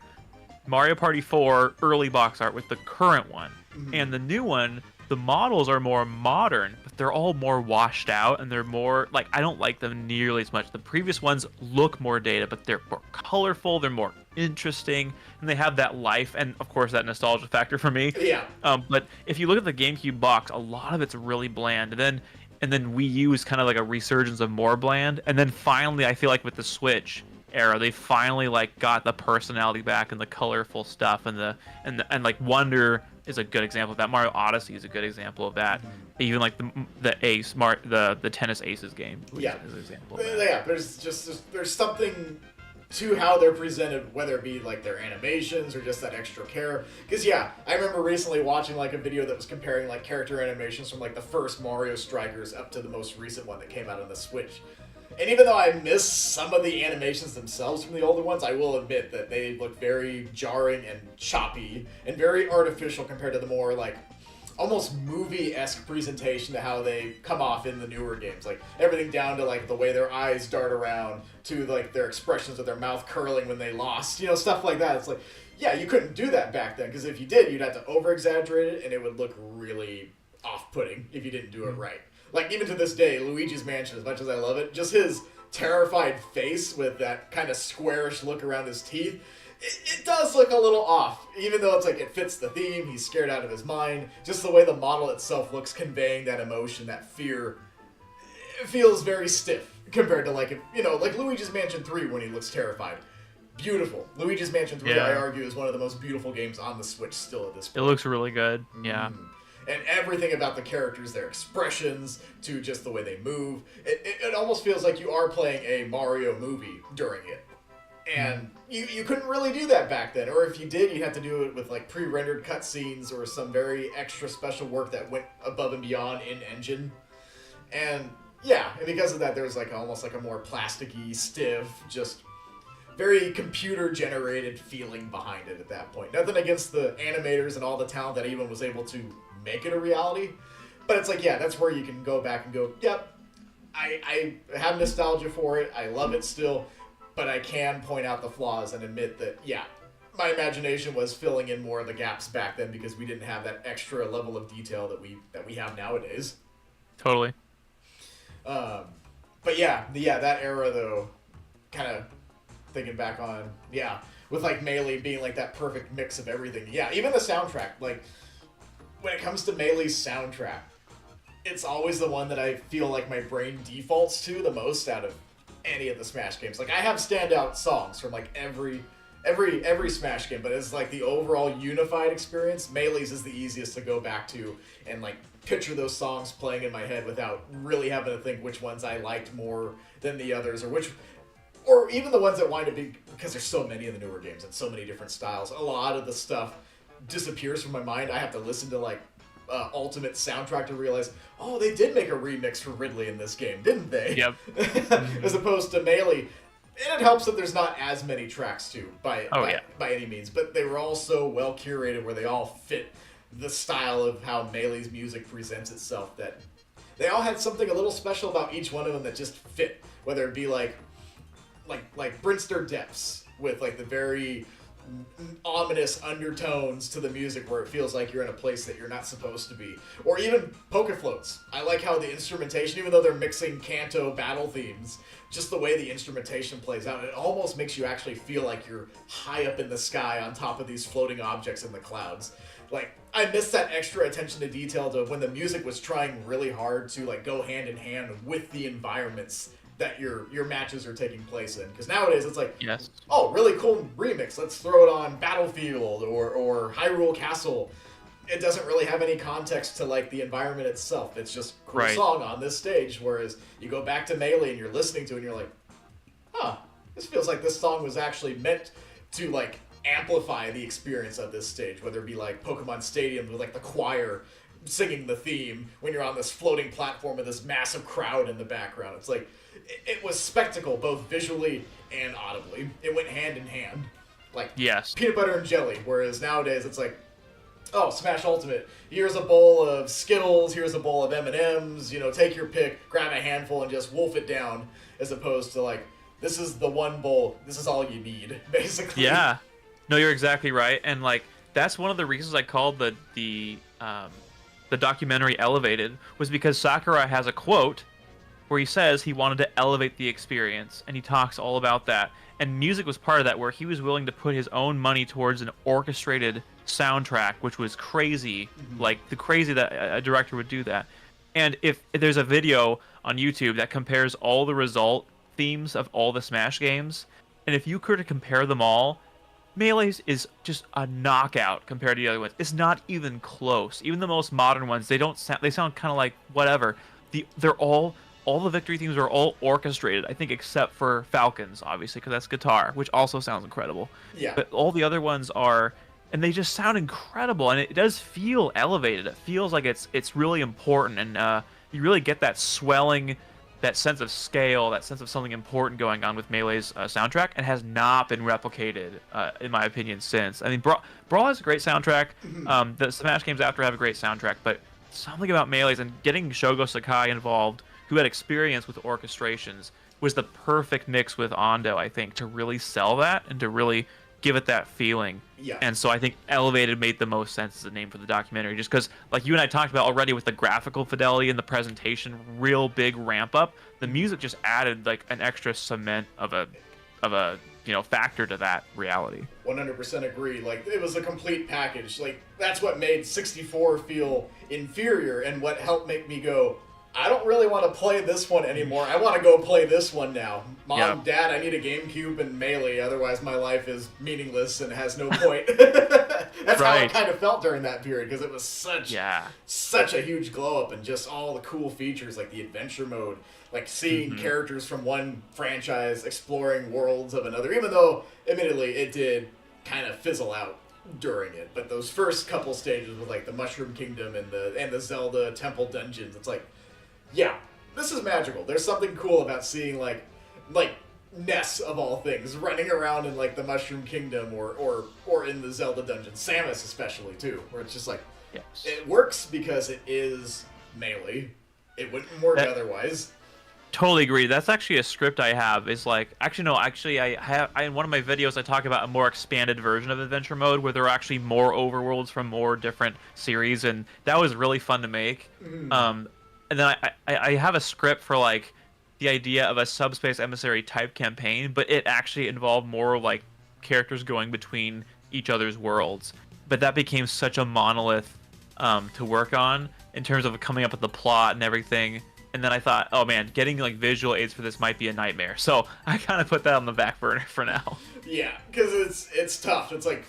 Mario Party 4 early box art with the current one. Mhm. And the new one, the models are more modern, but they're all more washed out and they're more like I don't like them nearly as much. The previous ones look more dated, but they're more colorful, they're more interesting, and they have that life and of course that nostalgia factor for me. Yeah. But if you look at the GameCube box, a lot of it's really bland. And then Wii U is kind of like a resurgence of more bland. And then finally, I feel like with the Switch era, they finally like got the personality back and the colorful stuff and like Wonder is a good example of that. Mario Odyssey is a good example of that. Even like the Tennis Aces game Yeah. is an example of that. Yeah, there's something to how they're presented, whether it be like their animations or just that extra care. Because yeah, I remember recently watching like a video that was comparing like character animations from like the first Mario Strikers up to the most recent one that came out on the Switch. And even though I miss some of the animations themselves from the older ones, I will admit that they look very jarring and choppy and very artificial compared to the more like almost movie-esque presentation to how they come off in the newer games. Like everything down to like the way their eyes dart around to like their expressions of their mouth curling when they lost, stuff like that. It's like, yeah, you couldn't do that back then because if you did, you'd have to over-exaggerate it and it would look really off-putting if you didn't do it right. Like even to this day, Luigi's Mansion, as much as I love it, just his terrified face with that kind of squarish look around his teeth, it does look a little off, even though it's like it fits the theme. He's scared out of his mind. Just the way the model itself looks, conveying that emotion, that fear, it feels very stiff compared to like like Luigi's Mansion 3 when he looks terrified. Beautiful. Luigi's Mansion 3, Yeah. I argue, is one of the most beautiful games on the Switch still at this It point. looks really good. Yeah. And everything about the characters, their expressions, to just the way they move, it almost feels like you are playing a Mario movie during it. And you couldn't really do that back then. Or if you did, you had to do it with like pre-rendered cutscenes or some very extra special work that went above and beyond in-engine. And yeah, and because of that, there's like almost like a more plasticky, stiff, just very computer-generated feeling behind it at that point. Nothing against the animators and all the talent that even was able to make it a reality. But it's like, yeah, that's where you can go back and go, yep, I have nostalgia for it. I love it still. But I can point out the flaws and admit that, yeah, my imagination was filling in more of the gaps back then because we didn't have that extra level of detail that we have nowadays. Totally. But yeah, that era though, kind of thinking back on, yeah, with like Melee being like that perfect mix of everything. Yeah, even the soundtrack, like when it comes to Melee's soundtrack, it's always the one that I feel like my brain defaults to the most out of any of the Smash games. Like I have standout songs from like every Smash game, but it's like the overall unified experience. Melee's is the easiest to go back to and like picture those songs playing in my head without really having to think which ones I liked more than the others, or even the ones that wind up being, because there's so many in the newer games and so many different styles. A lot of the stuff disappears from my mind. I have to listen to like Ultimate soundtrack to realize, oh, they did make a remix for Ridley in this game, didn't they? Yep. As opposed to Melee. And it helps that there's not as many tracks too, by any means, but they were all so well curated where they all fit the style of how Melee's music presents itself, that they all had something a little special about each one of them that just fit, whether it be like Brinster Depths with like the very ominous undertones to the music where it feels like you're in a place that you're not supposed to be, or even Pokefloats. I like how the instrumentation, even though they're mixing Kanto battle themes, just the way the instrumentation plays out, it almost makes you actually feel like you're high up in the sky on top of these floating objects in the clouds. Like, I miss that extra attention to detail to when the music was trying really hard to like go hand in hand with the environments that your matches are taking place in. Because nowadays it's like, Yes. oh, really cool remix, let's throw it on Battlefield or Hyrule Castle. It doesn't really have any context to like the environment itself. It's just cool Right. song on this stage. Whereas you go back to Melee and you're listening to it and you're like, huh, this feels like this song was actually meant to like amplify the experience of this stage, whether it be like Pokemon Stadium with like the choir singing the theme when you're on this floating platform with this massive crowd in the background. It's like, it was spectacle both visually and audibly. It went hand in hand. Like Yes. peanut butter and jelly, whereas nowadays it's like, oh, Smash Ultimate, here's a bowl of Skittles, here's a bowl of M&Ms, take your pick, grab a handful and just wolf it down, as opposed to like, this is the one bowl, this is all you need, basically. Yeah. No, you're exactly right, and like that's one of the reasons I called the documentary Elevated, was because Sakurai has a quote where he says he wanted to elevate the experience, and he talks all about that. And music was part of that, where he was willing to put his own money towards an orchestrated soundtrack, which was crazy, like the crazy that a director would do that. And if there's a video on YouTube that compares all the result themes of all the Smash games, and if you were to compare them all, Melee's is just a knockout compared to the other ones. It's not even close. Even the most modern ones, they sound kind of like whatever. They're all the victory themes are all orchestrated, I think, except for Falcons, obviously, because that's guitar, which also sounds incredible. Yeah. But all the other ones are, and they just sound incredible, and it does feel elevated. It feels like it's really important, and you really get that swelling, that sense of scale, that sense of something important going on with Melee's soundtrack, and has not been replicated, in my opinion, since. I mean, Brawl has a great soundtrack. The Smash games after have a great soundtrack, but something about Melee's and getting Shogo Sakai involved, who had experience with orchestrations, was the perfect mix with Ando, I think, to really sell that and to really give it that feeling. Yeah. And so I think Elevated made the most sense as a name for the documentary, just because, like you and I talked about already, with the graphical fidelity and the presentation, real big ramp up, the music just added like an extra cement of a factor to that reality. 100% agree. Like, it was a complete package. Like, that's what made 64 feel inferior, and what helped make me go, I don't really want to play this one anymore. I want to go play this one now. Mom, Dad, I need a GameCube and Melee, otherwise my life is meaningless and has no point. That's how I kind of felt during that period, because it was such a huge glow up, and just all the cool features, like the adventure mode, like seeing characters from one franchise exploring worlds of another, even though, admittedly, it did kind of fizzle out during it. But those first couple stages with like the Mushroom Kingdom and the Zelda Temple Dungeons, it's like, yeah, this is magical. There's something cool about seeing like Ness of all things running around in like the Mushroom Kingdom or in the Zelda dungeon. Samus especially too, where it's just like, it works because it is Melee. It wouldn't work otherwise. Totally agree. That's actually a script I have. Is like, I in one of my videos I talk about a more expanded version of adventure mode, where there are actually more overworlds from more different series, and that was really fun to make. And then I have a script for like the idea of a subspace emissary type campaign, but it actually involved more like characters going between each other's worlds. But that became such a monolith to work on in terms of coming up with the plot and everything. And then I thought, oh man, getting like visual aids for this might be a nightmare. So I kind of put that on the back burner for now. Yeah, because it's tough. It's like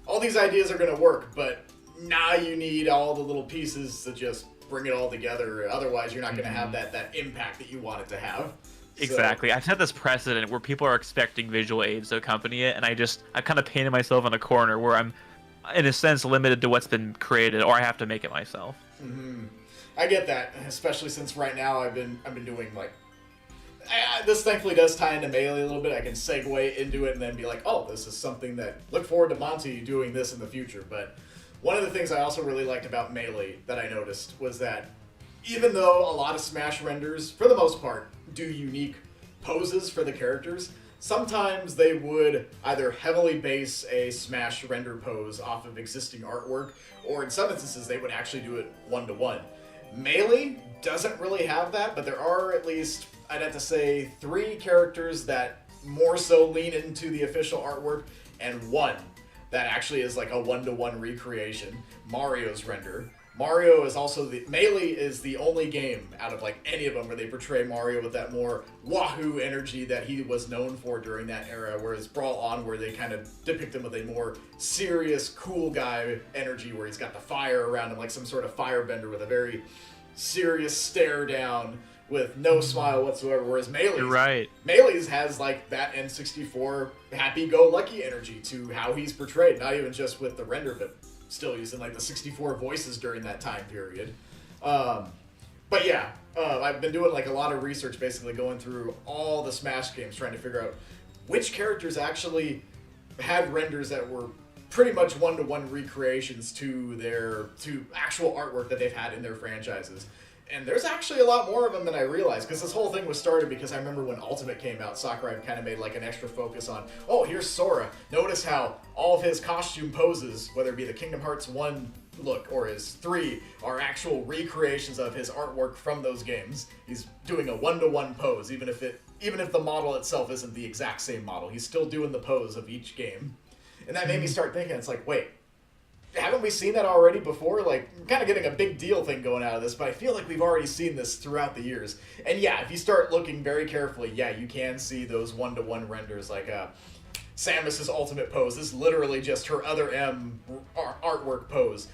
all these ideas are gonna work, but now you need all the little pieces to just bring it all together. Otherwise, you're not going to have that impact that you want it to have. Exactly. So, I've set this precedent where people are expecting visual aids to accompany it, and I kind of painted myself in a corner where I'm, in a sense, limited to what's been created, or I have to make it myself. I get that, especially since right now I've been doing like, this thankfully does tie into Melee a little bit. I can segue into it and then be like, oh, this is something that, look forward to Monte doing this in the future. But one of the things I also really liked about Melee that I noticed was that even though a lot of Smash renders, for the most part, do unique poses for the characters, sometimes they would either heavily base a Smash render pose off of existing artwork, or in some instances they would actually do it one-to-one. Melee doesn't really have that, but there are at least, I'd have to say, 3 characters that more so lean into the official artwork, and one that actually is like a one-to-one recreation, Mario's render. Mario is also Melee is the only game out of like any of them where they portray Mario with that more wahoo energy that he was known for during that era, whereas Brawl Onward, they kind of depict him with a more serious, cool guy energy where he's got the fire around him, like some sort of firebender with a very serious stare down with no smile whatsoever, whereas Melee's has like that N64 happy-go-lucky energy to how he's portrayed, not even just with the render, but still using like the 64 voices during that time period. But yeah, I've been doing like a lot of research, basically going through all the Smash games, trying to figure out which characters actually had renders that were pretty much one-to-one recreations to actual artwork that they've had in their franchises. And there's actually a lot more of them than I realized, because this whole thing was started because I remember when Ultimate came out, Sakurai kind of made like an extra focus on, oh, here's Sora. Notice how all of his costume poses, whether it be the Kingdom Hearts 1 look or his 3, are actual recreations of his artwork from those games. He's doing a one-to-one pose, even if the model itself isn't the exact same model. He's still doing the pose of each game. And that made me start thinking, it's like, wait, haven't we seen that already before? Like, we're kind of getting a big deal thing going out of this, but I feel like we've already seen this throughout the years. And yeah, if you start looking very carefully, yeah, you can see those one-to-one renders, like Samus's ultimate pose is literally just her other M artwork pose.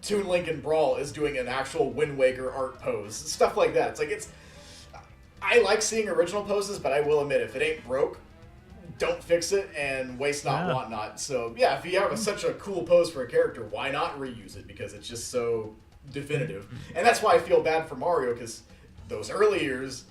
Toon Link and Brawl is doing an actual Wind Waker art pose. Stuff like that. I like seeing original poses, but I will admit, if it ain't broke, don't fix it and waste not, want not. So yeah, if you have such a cool pose for a character, why not reuse it? Because it's just so definitive. And that's why I feel bad for Mario, because those early years,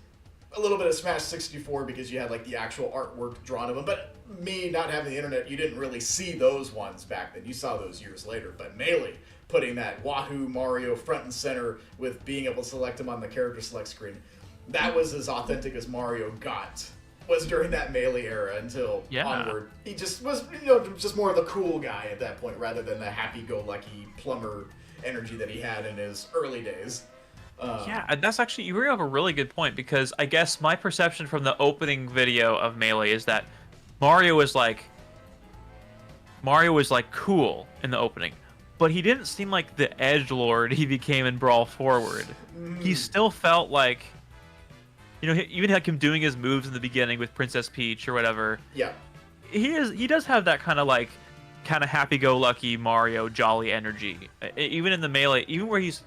a little bit of Smash 64 because you had like the actual artwork drawn of them. But me not having the internet, you didn't really see those ones back then. You saw those years later. But Melee putting that Wahoo Mario front and center with being able to select him on the character select screen, that was as authentic as Mario got. Was during that Melee era until onward. He just was, just more of the cool guy at that point rather than the happy-go-lucky plumber energy that he had in his early days. Yeah, that's actually, you bring up a really good point, because I guess my perception from the opening video of Melee is that Mario was like cool in the opening, but he didn't seem like the edgelord he became in Brawl Forward. He still felt like, even like him doing his moves in the beginning with Princess Peach or whatever. Yeah. He does have that kind of happy-go-lucky Mario jolly energy. Even in the Melee, even when he's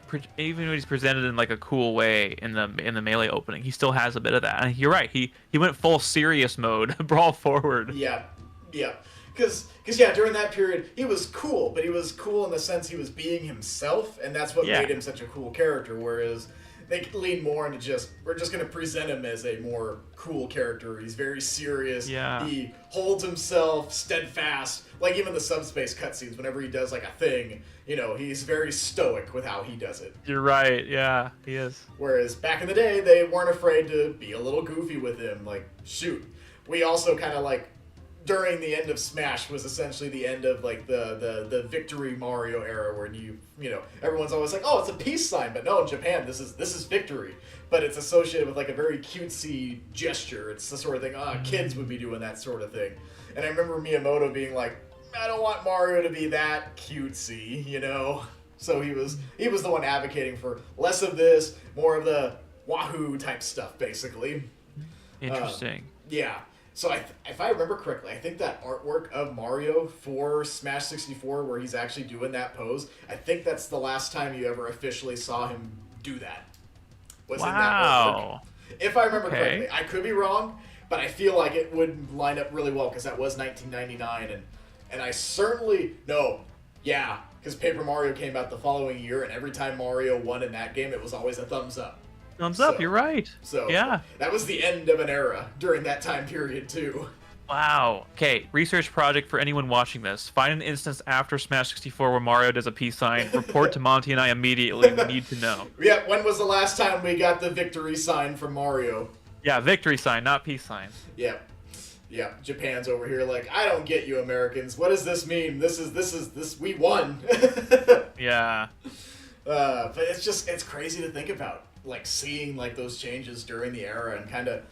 presented in like a cool way in the Melee opening, he still has a bit of that. And you're right, he went full serious mode, Brawl Forward. Yeah. Because during that period, he was cool, but he was cool in the sense he was being himself, and that's what made him such a cool character, whereas they lean more into we're just going to present him as a more cool character. He's very serious. Yeah. He holds himself steadfast. Like, even the subspace cutscenes, whenever he does, like, a thing, he's very stoic with how he does it. You're right. Yeah, he is. Whereas back in the day, they weren't afraid to be a little goofy with him. Like, shoot. We also kind of, like, during the end of Smash was essentially the end of like the victory Mario era, where everyone's always like, oh, it's a peace sign, but no, in Japan this is victory, but it's associated with like a very cutesy gesture. It's the sort of thing kids would be doing, that sort of thing. And I remember Miyamoto being like, I don't want Mario to be that cutesy, So he was the one advocating for less of this, more of the Wahoo type stuff, basically. Interesting. Yeah. So if I remember correctly, I think that artwork of Mario for Smash 64, where he's actually doing that pose, I think that's the last time you ever officially saw him do that. Was in that artwork. If I remember correctly. I could be wrong, but I feel like it would line up really well, because that was 1999, and I certainly know, because Paper Mario came out the following year, and every time Mario won in that game, it was always a thumbs up. Thumbs up, you're right. So yeah, that was the end of an era during that time period too. Wow. Okay, research project for anyone watching this. Find an instance after Smash 64 where Mario does a peace sign. Report to Monte and I immediately. We need to know. Yeah, when was the last time we got the victory sign from Mario? Yeah, victory sign, not peace sign. Yeah. Japan's over here like, I don't get you Americans. What does this mean? This we won. Yeah. But it's crazy to think about. Like, seeing like those changes during the era, and kind of,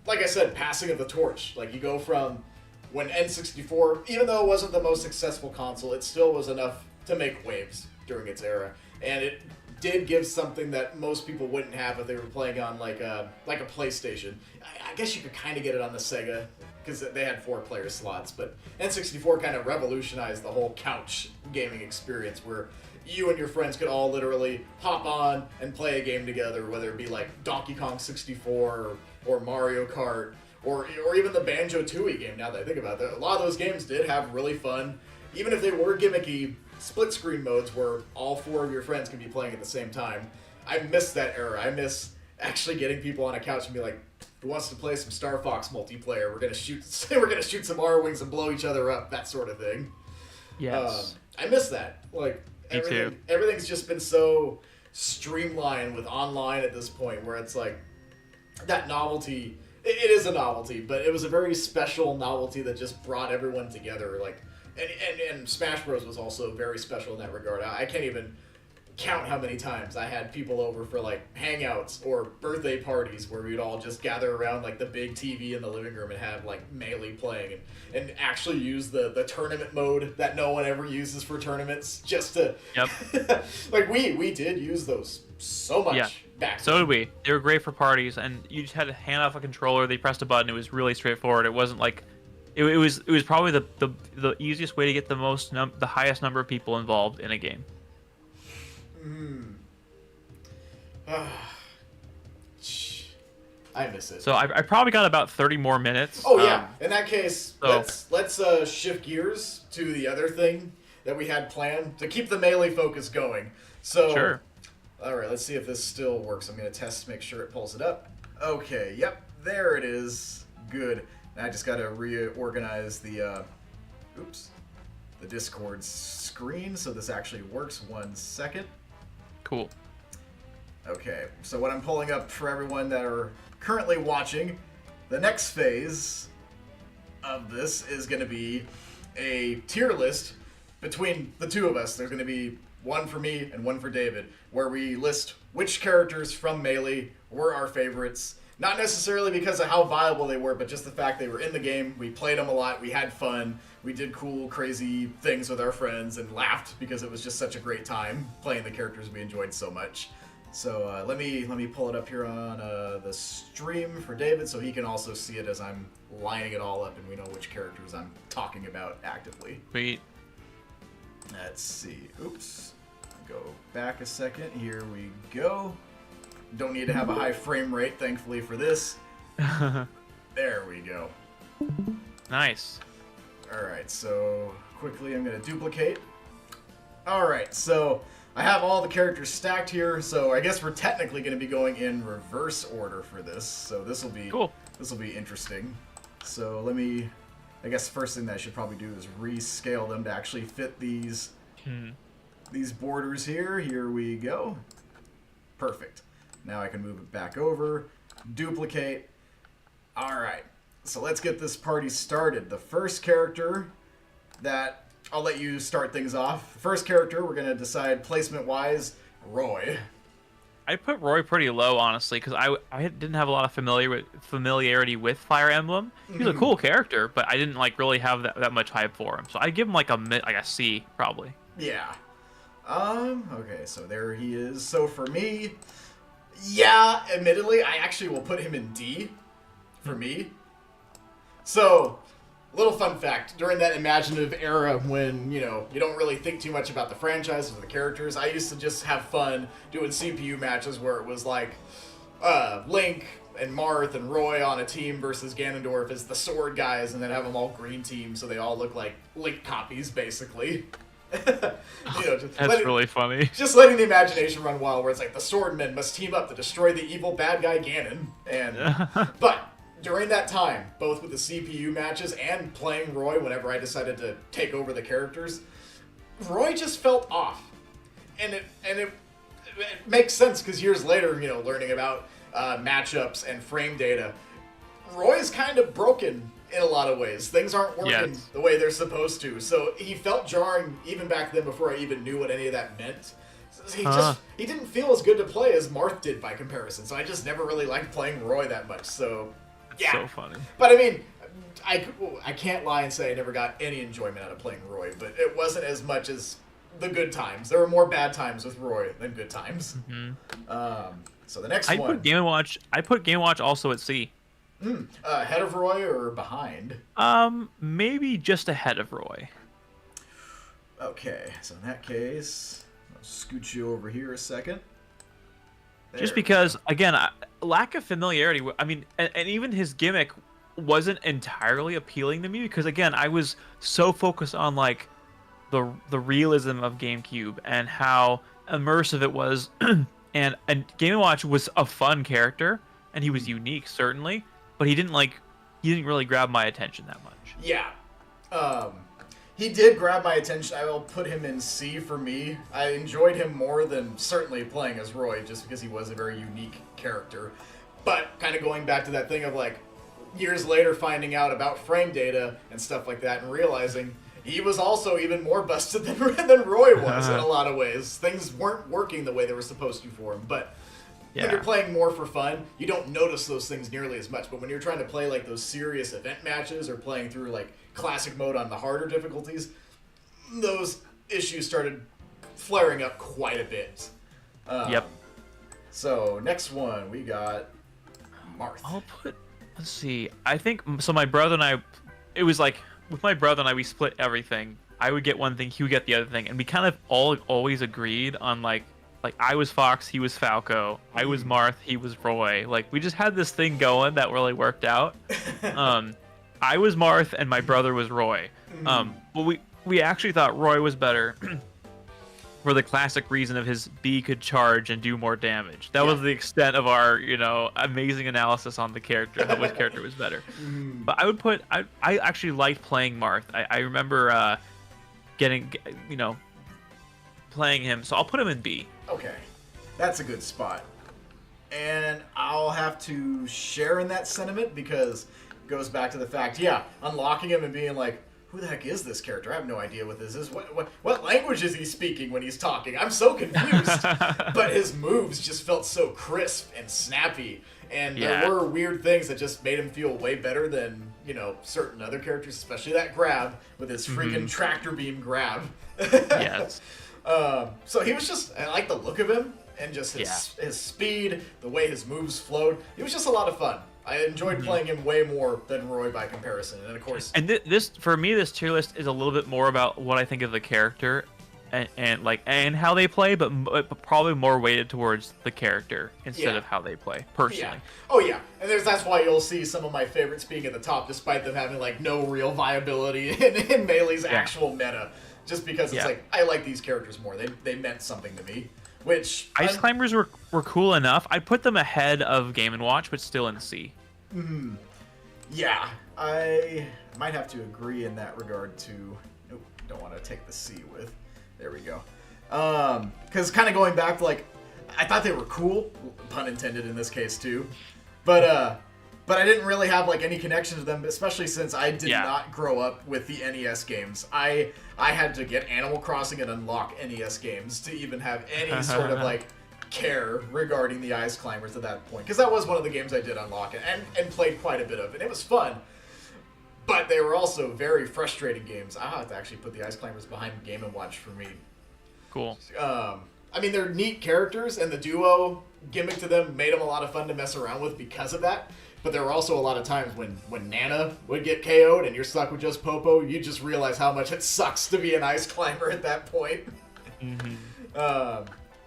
like I said, passing of the torch. Like, you go from when N64, even though it wasn't the most successful console, it still was enough to make waves during its era, and it did give something that most people wouldn't have if they were playing on like a PlayStation. I guess you could kind of get it on the Sega, because they had 4-player slots, but N64 kind of revolutionized the whole couch gaming experience, where you and your friends could all literally hop on and play a game together, whether it be like Donkey Kong 64 or Mario Kart, or even the Banjo-Tooie game, now that I think about it. A lot of those games did have really fun, even if they were gimmicky, split-screen modes where all 4 of your friends can be playing at the same time. I miss that era. I miss actually getting people on a couch and be like, who wants to play some Star Fox multiplayer? We're gonna shoot some R-Wings and blow each other up, that sort of thing. Yes. I miss that. Like, Me too. Everything's just been so streamline with online at this point, where it's like that novelty. It is a novelty, but it was a very special novelty that just brought everyone together. Like, and Smash Bros was also very special in that regard. I can't even count how many times I had people over for like hangouts or birthday parties where we'd all just gather around like the big TV in the living room and have like Melee playing and actually use the tournament mode that no one ever uses for tournaments just to like we did use those so much back so did we. They were great for parties, and you just had to hand off a controller, they pressed a button, it was really straightforward. It wasn't like it was probably the easiest way to get the highest number of people involved in a game. I miss it. So I probably got about 30 more minutes. Oh yeah. In that case, let's shift gears to the other thing that we had planned to keep the Melee focus going. So sure. All right, let's see if this still works. I'm going to test to make sure it pulls it up. Okay, yep, there it is. Good. Now I just got to reorganize the Discord screen so this actually works. 1 second. Cool. Okay, so what I'm pulling up for everyone that are currently watching, the next phase of this is going to be a tier list between the two of us. There's going to be one for me and one for David, where we list which characters from Melee were our favorites. Not necessarily because of how viable they were, but just the fact they were in the game. We played them a lot. We had fun. We did cool, crazy things with our friends and laughed because it was just such a great time playing the characters we enjoyed so much. So let me pull it up here on the stream for David so he can also see it as I'm lining it all up and we know which characters I'm talking about actively. Sweet. Let's see. Oops. Go back a second. Here we go. Don't need to have a high frame rate, thankfully, for this. There we go. Nice. Alright, so quickly I'm going to duplicate. Alright, so I have all the characters stacked here, so I guess we're technically going to be going in reverse order for this. So this will be cool. This will be interesting. So I guess the first thing that I should probably do is rescale them to actually fit these borders here. Here we go. Perfect. Now I can move it back over, duplicate. All right, so let's get this party started. The first character that I'll let you start things off. The first character we're gonna decide placement-wise, Roy. I put Roy pretty low, honestly, because I didn't have a lot of familiarity with Fire Emblem. He's a cool character, but I didn't like really have that much hype for him. So I give him like a C probably. Yeah. Okay, so there he is. So for me, yeah, admittedly, I actually will put him in D for me. So, little fun fact, during that imaginative era when, you don't really think too much about the franchise or the characters, I used to just have fun doing CPU matches where it was like Link and Marth and Roy on a team versus Ganondorf as the sword guys, and then have them all green teams so they all look like Link copies, basically. That's really funny. Just letting the imagination run wild, where it's like the swordmen must team up to destroy the evil bad guy Ganon. But during that time, both with the CPU matches and playing Roy whenever I decided to take over the characters, Roy just felt off. And it makes sense because years later, learning about matchups and frame data, Roy's kind of broken in a lot of ways. Things aren't working the way they're supposed to. So he felt jarring even back then before I even knew what any of that meant. He didn't feel as good to play as Marth did by comparison. So I just never really liked playing Roy that much. So yeah. So funny. But I mean, I can't lie and say I never got any enjoyment out of playing Roy, but it wasn't as much as the good times. There were more bad times with Roy than good times. So the next one. I put Game & Watch also at C. Ahead of Roy or behind? Maybe just ahead of Roy. Okay, so in that case, I'll scoot you over here a second. There. Just because, again, lack of familiarity. I mean, and even his gimmick wasn't entirely appealing to me because, again, I was so focused on like the realism of GameCube and how immersive it was, and Game & Watch was a fun character and he was unique certainly. But he didn't really grab my attention that much. Yeah. He did grab my attention. I will put him in C for me. I enjoyed him more than certainly playing as Roy, just because he was a very unique character. But kind of going back to that thing of like, years later finding out about frame data and stuff like that and realizing he was also even more busted than Roy was in a lot of ways. Things weren't working the way they were supposed to for him. But when you're playing more for fun, you don't notice those things nearly as much. But when you're trying to play like those serious event matches or playing through like classic mode on the harder difficulties, those issues started flaring up quite a bit. Yep. So next one, we got Marth. Let's see. I think so. My brother and I, it was like with my brother and I, we split everything. I would get one thing, he would get the other thing, and we kind of always agreed on like I was Fox, he was Falco, I was Marth, he was Roy. Like we just had this thing going that really worked out. I was Marth and my brother was Roy. But we actually thought Roy was better. For the classic reason of his B could charge and do more damage. That was the extent of our, amazing analysis on the character, how which character was better. But I actually liked playing Marth. I remember playing him, so I'll put him in B. Okay, that's a good spot. And I'll have to share in that sentiment because it goes back to the fact, unlocking him and being like, who the heck is this character? I have no idea what this is. What language is he speaking when he's talking? I'm so confused. But his moves just felt so crisp and snappy. And there were weird things that just made him feel way better than, certain other characters, especially that grab with his freaking tractor beam grab. Yes. So he was just, I like the look of him and just his speed, the way his moves flowed. He was just a lot of fun. I enjoyed playing him way more than Roy by comparison, and of course. And this for me, this tier list is a little bit more about what I think of the character, and how they play, but probably more weighted towards the character instead of how they play personally. Oh yeah, and that's why you'll see some of my favorites being at the top, despite them having like no real viability in Melee's actual meta, just because it's like I like these characters more. They meant something to me. Which Ice Climbers were cool enough. I'd put them ahead of Game & Watch, but still in C. Yeah, I might have to agree in that regard too. Nope, don't want to take the C with. There we go. Because kind of going back to like, I thought they were cool, pun intended in this case too, but I didn't really have like any connection to them, especially since I did not grow up with the NES games. I had to get Animal Crossing and unlock NES games to even have any sort of like care regarding the Ice Climbers at that point, because that was one of the games I did unlock and played quite a bit of, and it was fun. But they were also very frustrating games. I'll have to actually put the Ice Climbers behind Game & Watch for me. Cool. I mean, they're neat characters, and the duo gimmick to them made them a lot of fun to mess around with because of that. But there were also a lot of times when Nana would get KO'd and you're stuck with just Popo, you just realize how much it sucks to be an Ice Climber at that point.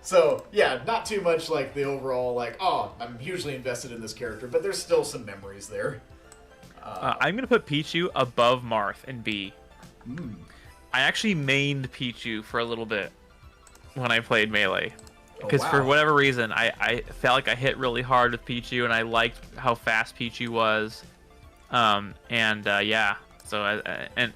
So, yeah, not too much like the overall, like, oh, I'm hugely invested in this character, but there's still some memories there. I'm going to put Pichu above Marth in B. I actually mained Pichu for a little bit when I played Melee. Because for whatever reason, I felt like I hit really hard with Pichu, and I liked how fast Pichu was. So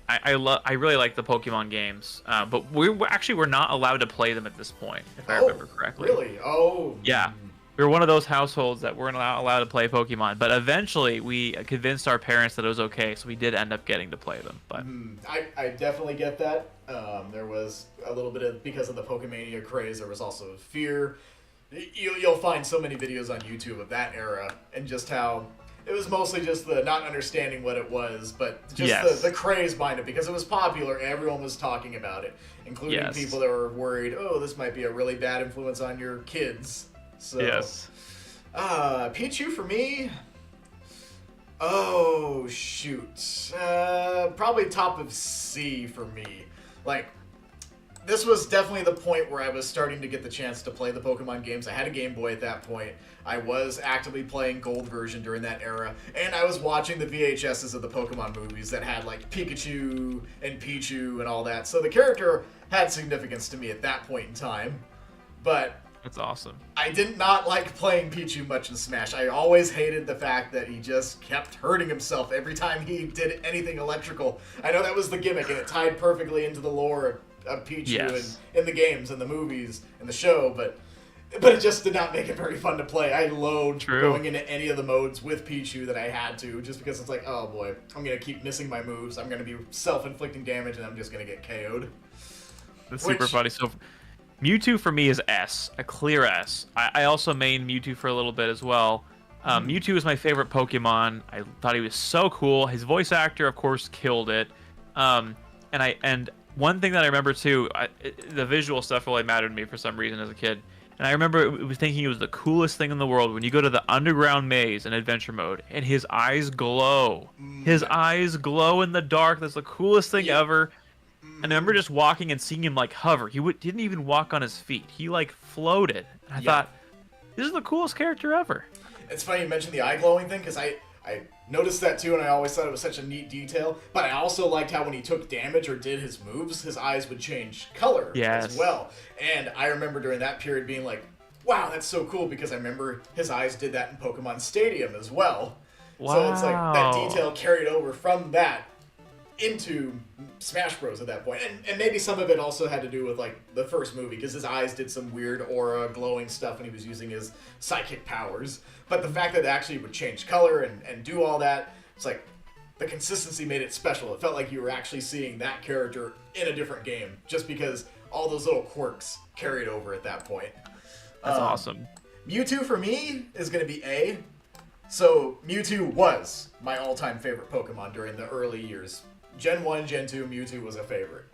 I really like the Pokemon games. But we're not allowed to play them at this point, if I remember correctly. Really? Oh. Yeah. We were one of those households that weren't allowed to play Pokemon, but eventually we convinced our parents that it was okay, so we did end up getting to play them. But I definitely get that. There was a little bit of, because of the Pokemania craze, there was also fear. You'll find so many videos on YouTube of that era, and just how it was mostly just the not understanding what it was, but just the craze behind it, because it was popular, everyone was talking about it, including people that were worried, oh, this might be a really bad influence on your kids. So, Pichu for me. Oh shoot, probably top of C for me. Like, this was definitely the point where I was starting to get the chance to play the Pokemon games. I had a Game Boy at that point. I was actively playing Gold version during that era, and I was watching the VHSs of the Pokemon movies that had like Pikachu and Pichu and all that. So the character had significance to me at that point in time. But That's awesome. I did not like playing Pichu much in Smash. I always hated the fact that he just kept hurting himself every time he did anything electrical. I know that was the gimmick, and it tied perfectly into the lore of Pichu Yes. and in the games and the movies and the show, but it just did not make it very fun to play. I loathed going into any of the modes with Pichu that I had to, just because it's like, oh boy, I'm going to keep missing my moves, I'm going to be self-inflicting damage, and I'm just going to get KO'd. That's super funny. So Mewtwo for me is S, a clear S. I also main Mewtwo for a little bit as well. Mewtwo is my favorite Pokemon. I thought he was so cool. His voice actor, of course, killed it. And one thing that I remember too, the visual stuff really mattered to me for some reason as a kid. And I remember thinking it was the coolest thing in the world when you go to the underground maze in adventure mode and his eyes glow. His eyes glow in the dark. That's the coolest thing ever. And I remember just walking and seeing him like hover. He didn't even walk on his feet. He like floated. And I thought, this is the coolest character ever. It's funny you mentioned the eye glowing thing, because I noticed that too, and I always thought it was such a neat detail. But I also liked how when he took damage or did his moves, his eyes would change color as well. And I remember during that period being like, wow, that's so cool, because I remember his eyes did that in Pokemon Stadium as well. Wow. So it's like that detail carried over from that into Smash Bros at that point. And maybe some of it also had to do with like the first movie, because his eyes did some weird aura glowing stuff when he was using his psychic powers. But the fact that it actually would change color and do all that, it's like the consistency made it special. It felt like you were actually seeing that character in a different game, just because all those little quirks carried over at that point. That's awesome. Mewtwo for me is going to be A. So Mewtwo was my all-time favorite Pokemon during the early years. Gen 1, Gen 2, Mewtwo was a favorite.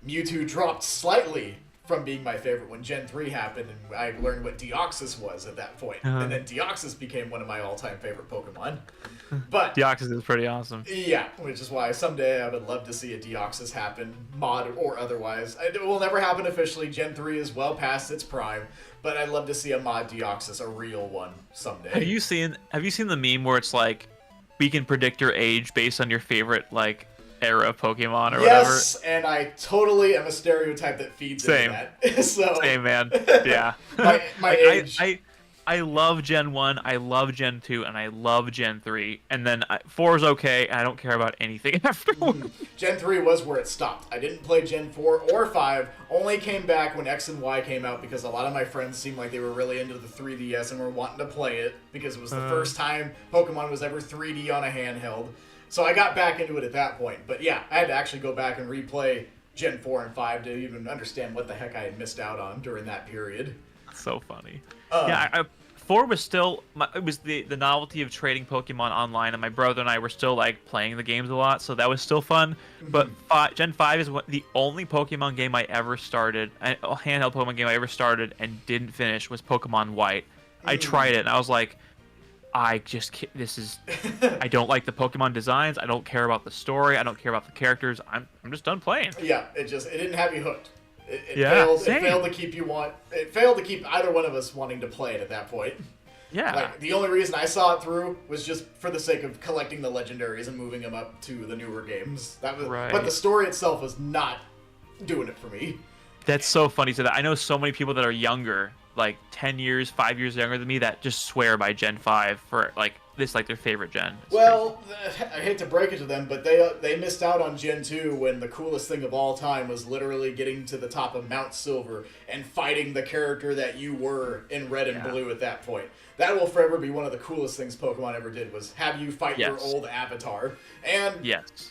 Mewtwo dropped slightly from being my favorite when Gen 3 happened, and I learned what Deoxys was at that point. And then Deoxys became one of my all-time favorite Pokemon. But Deoxys is pretty awesome. Yeah, which is why someday I would love to see a Deoxys happen, mod or otherwise. It will never happen officially. Gen 3 is well past its prime, but I'd love to see a mod Deoxys, a real one, someday. Have you seen the meme where it's like, we can predict your age based on your favorite like era of Pokemon or whatever? Yes, and I totally am a stereotype that feeds into that. Same, man. Yeah. my age. I love Gen 1, I love Gen 2, and I love Gen 3. And then 4 is okay, and I don't care about anything afterward. Gen 3 was where it stopped. I didn't play Gen 4 or 5, only came back when X and Y came out, because a lot of my friends seemed like they were really into the 3DS and were wanting to play it, because it was the first time Pokemon was ever 3D on a handheld. So I got back into it at that point. But yeah, I had to actually go back and replay Gen 4 and 5 to even understand what the heck I had missed out on during that period. So funny. Yeah, 4 was still, it was the novelty of trading Pokemon online, and my brother and I were still like playing the games a lot, so that was still fun. But Gen 5 is the only Pokemon game I ever started, a handheld Pokemon game I ever started and didn't finish, was Pokemon White. I tried it, and I was like, I don't like the Pokemon designs, I don't care about the story, I don't care about the characters, I'm just done playing. Yeah, it didn't have you hooked. It failed to keep it failed to keep either one of us wanting to play it at that point. Yeah. Like, the only reason I saw it through was just for the sake of collecting the legendaries and moving them up to the newer games. That was But the story itself was not doing it for me. That's so funny to that. I know so many people that are younger, like 10 years, 5 years younger than me, that just swear by Gen 5 for like this, like their favorite gen. It's crazy. I hate to break it to them, but they missed out on Gen 2 when the coolest thing of all time was literally getting to the top of Mount Silver and fighting the character that you were in Red and Blue at that point. That will forever be one of the coolest things Pokemon ever did, was have you fight your old avatar. And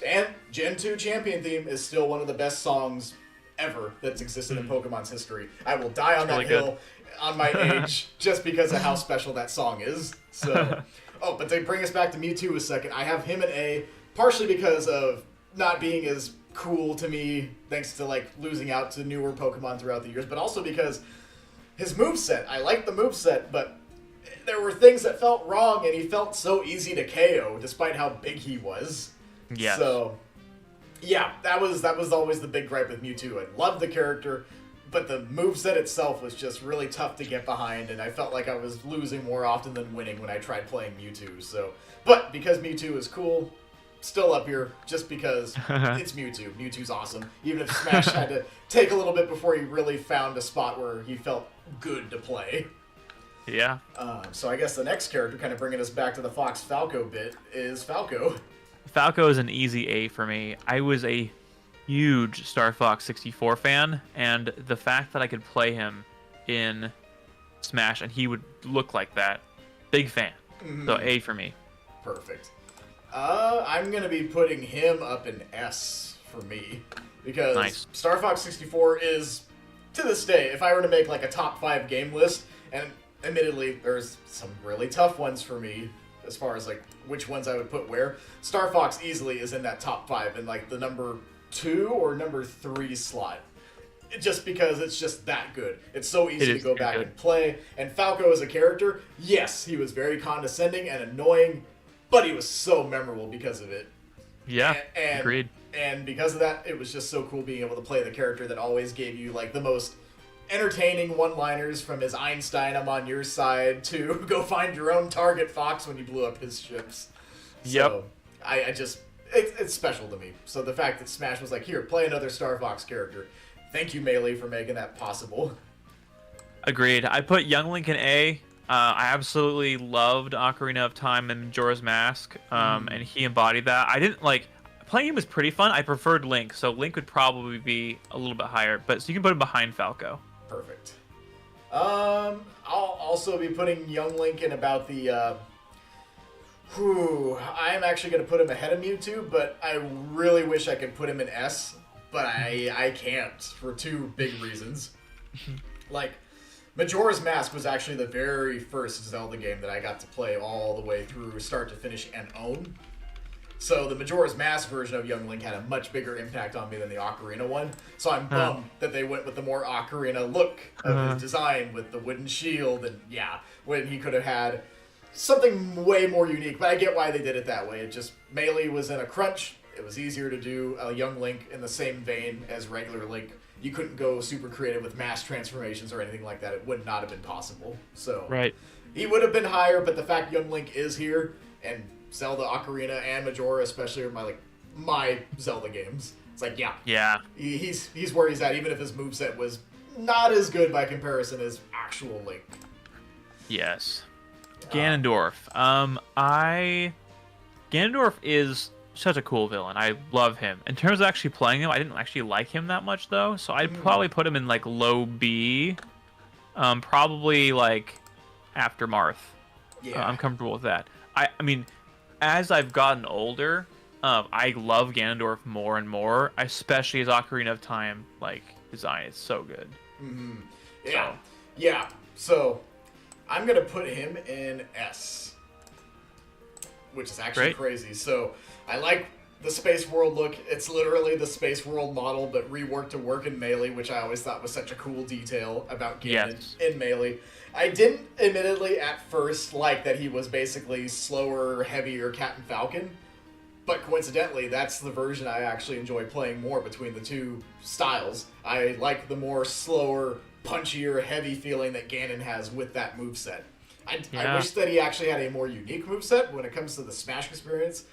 and Gen 2 Champion Theme is still one of the best songs ever that's existed in Pokemon's history. I will die on that hill on my age just because of how special that song is. So, but to bring us back to Mewtwo a second, I have him in A, partially because of not being as cool to me, thanks to like losing out to newer Pokemon throughout the years, but also because his moveset, I liked the moveset, but there were things that felt wrong, and he felt so easy to KO despite how big he was. Yes. So, yeah, that was always the big gripe with Mewtwo. I loved the character, but the moveset itself was just really tough to get behind, and I felt like I was losing more often than winning when I tried playing Mewtwo. So, but because Mewtwo is cool, still up here just because it's Mewtwo. Mewtwo's awesome. Even if Smash had to take a little bit before he really found a spot where he felt good to play. Yeah. So I guess the next character, kind of bringing us back to the Fox Falco bit, is Falco. Falco is an easy A for me. I was a huge Star Fox 64 fan, and the fact that I could play him in Smash and he would look like that, big fan. So A for me. Perfect. I'm going to be putting him up in S for me, because Star Fox 64 is, to this day, if I were to make like a top 5 game list, and admittedly there's some really tough ones for me as far as like which ones I would put where, Star Fox easily is in that top 5 in like the number 2 or number 3 slot. Just because it's just that good. It's so easy to go back and play. And Falco as a character, yes, he was very condescending and annoying, but he was so memorable because of it. Yeah, agreed. And because of that, it was just so cool being able to play the character that always gave you like the most entertaining one-liners, from his Einstein, I'm on your side, to go find your own target, Fox, when you blew up his ships. So, I just, it's special to me. So the fact that Smash was like, here, play another Star Fox character. Thank you, Melee, for making that possible. Agreed. I put Young Link in A. I absolutely loved Ocarina of Time and Majora's Mask, and he embodied that. I didn't like playing him was pretty fun. I preferred Link, so Link would probably be a little bit higher. But so you can put him behind Falco. Perfect. I'll also be putting Young Link in about the. I am actually going to put him ahead of Mewtwo, but I really wish I could put him in S. But I can't, for 2 big reasons. Like, Majora's Mask was actually the very first Zelda game that I got to play all the way through, start to finish, and own. So the Majora's Mask version of Young Link had a much bigger impact on me than the Ocarina one. So I'm bummed that they went with the more Ocarina look of his design with the wooden shield, and when he could have had something way more unique. But I get why they did it that way. It just, Melee was in a crunch. It was easier to do a Young Link in the same vein as regular Link. You couldn't go super creative with mass transformations or anything like that. It would not have been possible. So he would have been higher, but the fact Young Link is here, and Zelda, Ocarina, and Majora especially are my Zelda games. It's like, he's where he's at, even if his moveset was not as good by comparison as actual Link. Yes. Ganondorf. Ganondorf is such a cool villain. I love him. In terms of actually playing him, I didn't actually like him that much though, so I'd probably put him in like low B. Probably like after Marth. I'm comfortable with that. I mean, as I've gotten older, I love Ganondorf more and more, especially his Ocarina of Time design. It's so good. So I'm gonna put him in S, which is actually crazy. So I like the Space World look. It's literally the Space World model, but reworked to work in Melee, which I always thought was such a cool detail about Ganon in Melee. I didn't, admittedly, at first like that he was basically slower, heavier Captain Falcon, but coincidentally, that's the version I actually enjoy playing more between the 2 styles. I like the more slower, punchier, heavy feeling that Ganon has with that moveset. I wish that he actually had a more unique moveset when it comes to the Smash experience.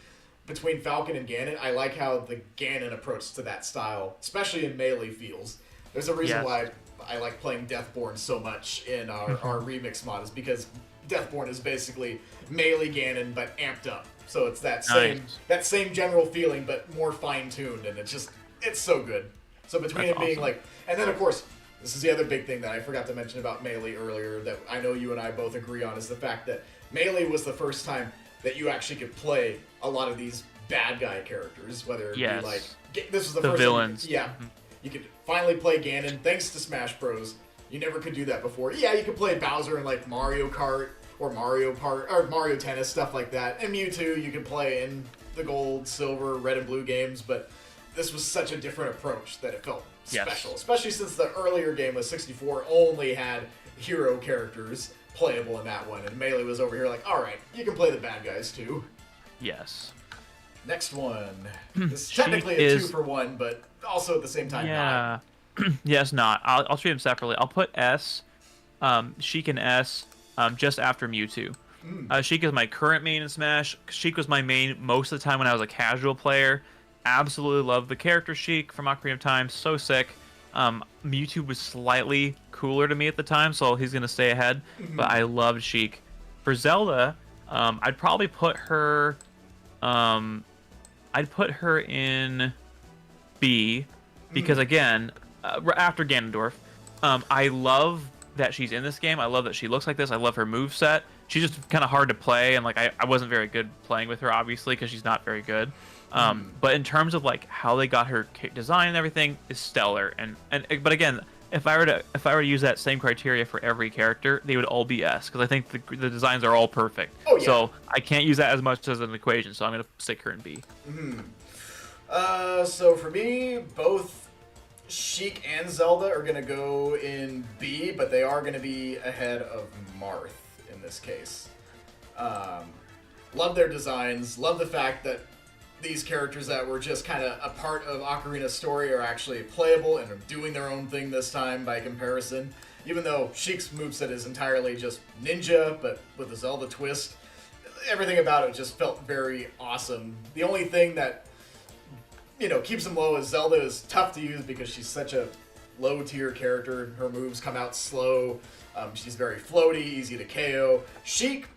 Between Falcon and Ganon, I like how the Ganon approach to that style, especially in Melee, feels. There's a reason why I like playing Deathborn so much in our remix mod, is because Deathborn is basically Melee Ganon, but amped up. So it's that same general feeling, but more fine-tuned, and it's so good. So between it being and then of course, this is the other big thing that I forgot to mention about Melee earlier that I know you and I both agree on, is the fact that Melee was the first time that you actually could play a lot of these bad guy characters, whether it be this was the first villains. You could finally play Ganon thanks to Smash Bros. You never could do that before. Yeah, you could play Bowser in Mario Kart or Mario Tennis, stuff like that. And Mewtwo you could play in the Gold, Silver, Red and Blue games, but this was such a different approach that it felt special, especially since the earlier game with 64 only had hero characters playable in that one, and Melee was over here alright, you can play the bad guys too. Yes. Next one. This is technically a 2-for-1, but also at the same time not. Yes, not. I'll treat them separately. I'll put S, Sheik in S, just after Mewtwo. Sheik is my current main in Smash. Sheik was my main most of the time when I was a casual player. Absolutely love the character Sheik from Ocarina of Time. So sick. Mewtwo was slightly cooler to me at the time, so he's gonna stay ahead. But I loved Sheik. For Zelda, I'd probably put her. I'd put her in B because again, after Ganondorf, I love that she's in this game. I love that she looks like this. I love her moveset. She's just kind of hard to play, and like I wasn't very good playing with her, obviously, because she's not very good. But in terms of like how they got her design and everything is stellar. And but again, if I were to use that same criteria for every character, they would all be S because I think the designs are all perfect. Oh, yeah. So I can't use that as much as an equation. So I'm gonna stick her in B. So for me, both Sheik and Zelda are gonna go in B, but they are gonna be ahead of Marth in this case. Love their designs. Love the fact that these characters that were just kind of a part of Ocarina's story are actually playable and are doing their own thing this time by comparison. Even though Sheik's moveset is entirely just ninja, but with a Zelda twist, everything about it just felt very awesome. The only thing that, you know, keeps him low is Zelda is tough to use because she's such a low-tier character. Her moves come out slow. She's very floaty, easy to KO. Sheik,